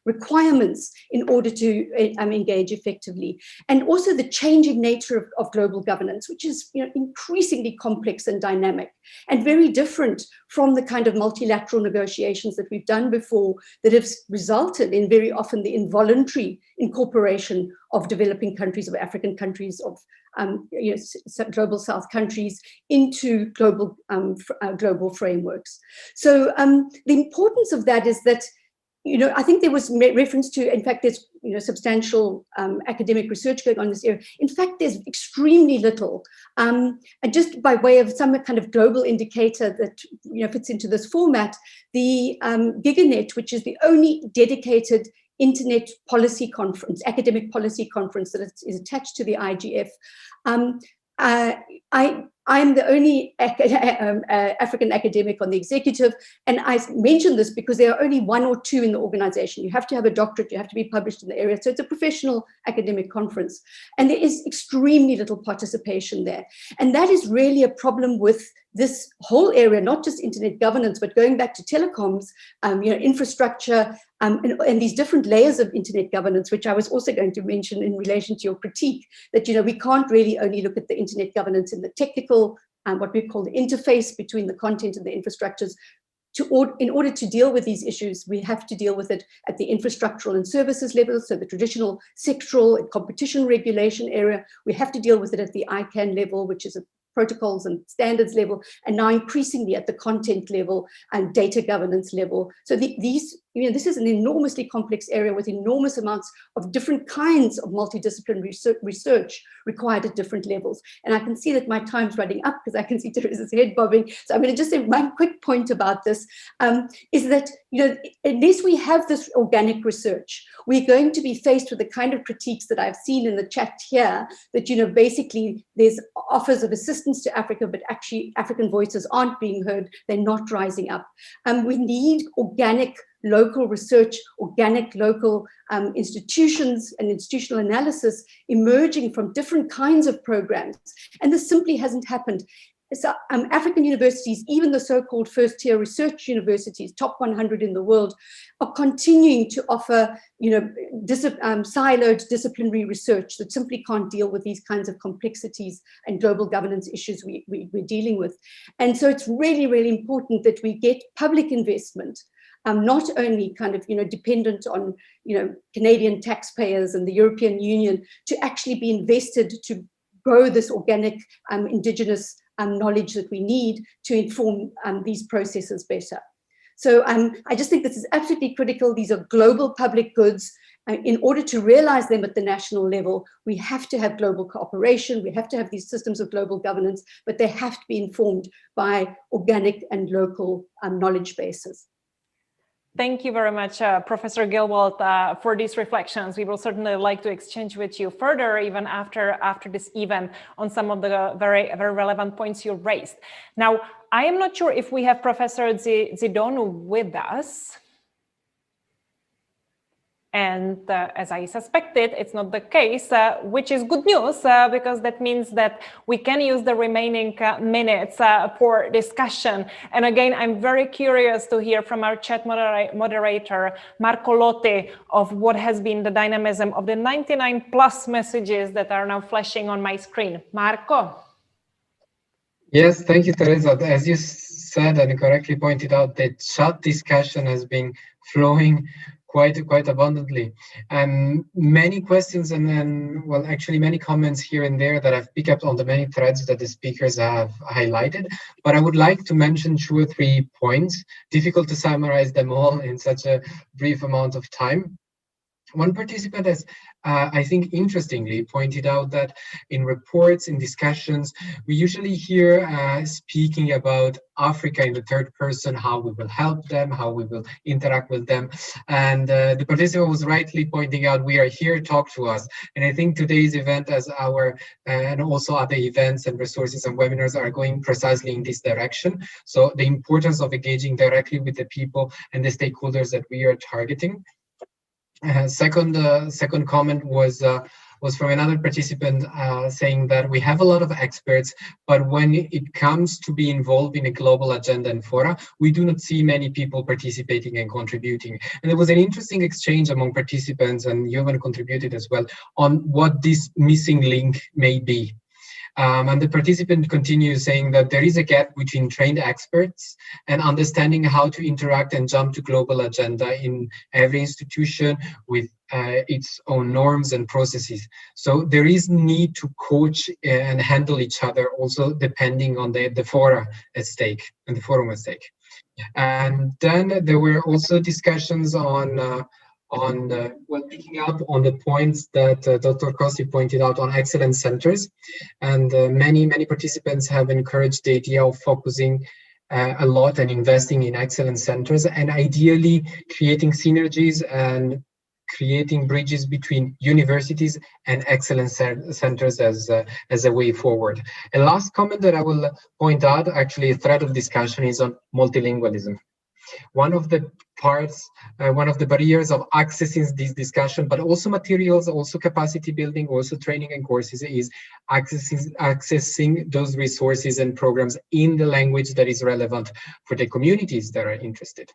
requirements in order to engage effectively. And also the changing nature of global governance, which is increasingly complex and dynamic and very different from the kind of multilateral negotiations that we've done before that have resulted in very often the involuntary incorporation of developing countries, of African countries, of global South countries into global frameworks. So the importance of that is that, I think there was reference to, in fact, there's substantial academic research going on in this area. In fact, there's extremely little. And just by way of some kind of global indicator that fits into this format, the GigaNet, which is the only dedicated internet policy conference, academic policy conference that is attached to the IGF. I'm the only African academic on the executive, and I mention this because there are only 1 or 2 in the organization. You have to have a doctorate, you have to be published in the area, so it's a professional academic conference, and there is extremely little participation there. And that is really a problem with this whole area, not just internet governance, but going back to telecoms, infrastructure, and these different layers of internet governance, which I was also going to mention in relation to your critique, that we can't really only look at the internet governance in the technical, what we call the interface between the content and the infrastructures. In order to deal with these issues, we have to deal with it at the infrastructural and services level, so the traditional sectoral and competition regulation area. We have to deal with it at the ICANN level, which is a protocols and standards level, and now increasingly at the content level and data governance level. So these, this is an enormously complex area with enormous amounts of different kinds of multidisciplinary research required at different levels. And I can see that my time's running up because I can see Teresa's head bobbing. So I'm going to just say one quick point about this is that, unless we have this organic research, we're going to be faced with the kind of critiques that I've seen in the chat here, that, basically there's offers of assistance to Africa, but actually African voices aren't being heard. They're not rising up. We need organic local research, organic local institutions and institutional analysis emerging from different kinds of programs. And this simply hasn't happened. So African universities, even the so-called first-tier research universities, top 100 in the world, are continuing to offer, siloed disciplinary research that simply can't deal with these kinds of complexities and global governance issues we're dealing with. And so it's really, really important that we get public investment, not only kind of, dependent on, Canadian taxpayers and the European Union, to actually be invested to grow this organic indigenous knowledge that we need to inform these processes better. So I just think this is absolutely critical. These are global public goods. In order to realize them at the national level, we have to have global cooperation. We have to have these systems of global governance, but they have to be informed by organic and local knowledge bases. Thank you very much, Professor Gilwald, for these reflections. We will certainly like to exchange with you further, even after this event, on some of the very, very relevant points you raised. Now, I am not sure if we have Professor Zidonu with us. And as I suspected, it's not the case, which is good news, because that means that we can use the remaining minutes for discussion. And again, I'm very curious to hear from our chat moderator, Marco Lotti, of what has been the dynamism of the 99 plus messages that are now flashing on my screen. Marco? Yes, thank you, Teresa. As you said and correctly pointed out, the chat discussion has been flowing quite abundantly, and many questions, and then, well, actually many comments here and there that I've picked up on the many threads that the speakers have highlighted. But I would like to mention 2 or 3 points. Difficult to summarize them all in such a brief amount of time. One participant has, I think, interestingly pointed out that in reports, in discussions, we usually hear speaking about Africa in the third person, how we will help them, how we will interact with them. And the participant was rightly pointing out, we are here, talk to us. And I think today's event, as our, and also other events and resources and webinars, are going precisely in this direction. So the importance of engaging directly with the people and the stakeholders that we are targeting. Second comment was from another participant saying that we have a lot of experts, but when it comes to be involved in a global agenda and fora, we do not see many people participating and contributing. And there was an interesting exchange among participants, and Jovan contributed as well, on what this missing link may be. And the participant continues saying that there is a gap between trained experts and understanding how to interact and jump to global agenda in every institution with its own norms and processes. So there is need to coach and handle each other, also depending on the fora at stake and the forum at stake. And then there were also discussions on picking up on the points that Dr. Kossi pointed out on excellence centers. And many participants have encouraged the idea of focusing a lot and investing in excellence centers, and ideally creating synergies and creating bridges between universities and excellence centers as a way forward. A last comment that I will point out, actually a thread of discussion, is on multilingualism. One of the parts, one of the barriers of accessing this discussion, but also materials, also capacity building, also training and courses, is accessing those resources and programs in the language that is relevant for the communities that are interested.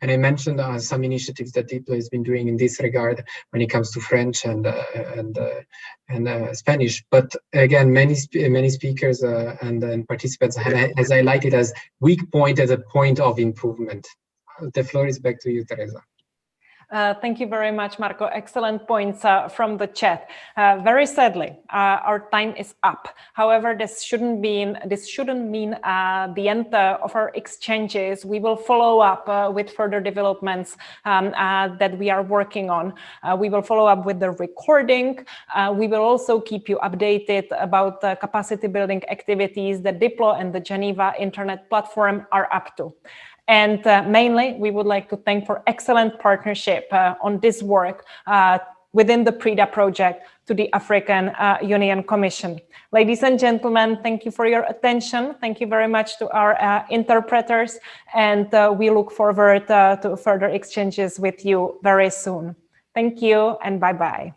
And I mentioned some initiatives that Diplo has been doing in this regard when it comes to French and Spanish. But again, many speakers and participants has highlighted as weak point, as a point of improvement. The floor is back to you, Teresa. Thank you very much, Marco. Excellent points from the chat. Very sadly, our time is up. However, this shouldn't mean the end of our exchanges. We will follow up with further developments that we are working on. We will follow up with the recording. We will also keep you updated about the capacity building activities that Diplo and the Geneva Internet Platform are up to. And mainly, we would like to thank for excellent partnership on this work within the PRIDA project to the African Union Commission. Ladies and gentlemen, thank you for your attention. Thank you very much to our interpreters, and we look forward to further exchanges with you very soon. Thank you and bye-bye.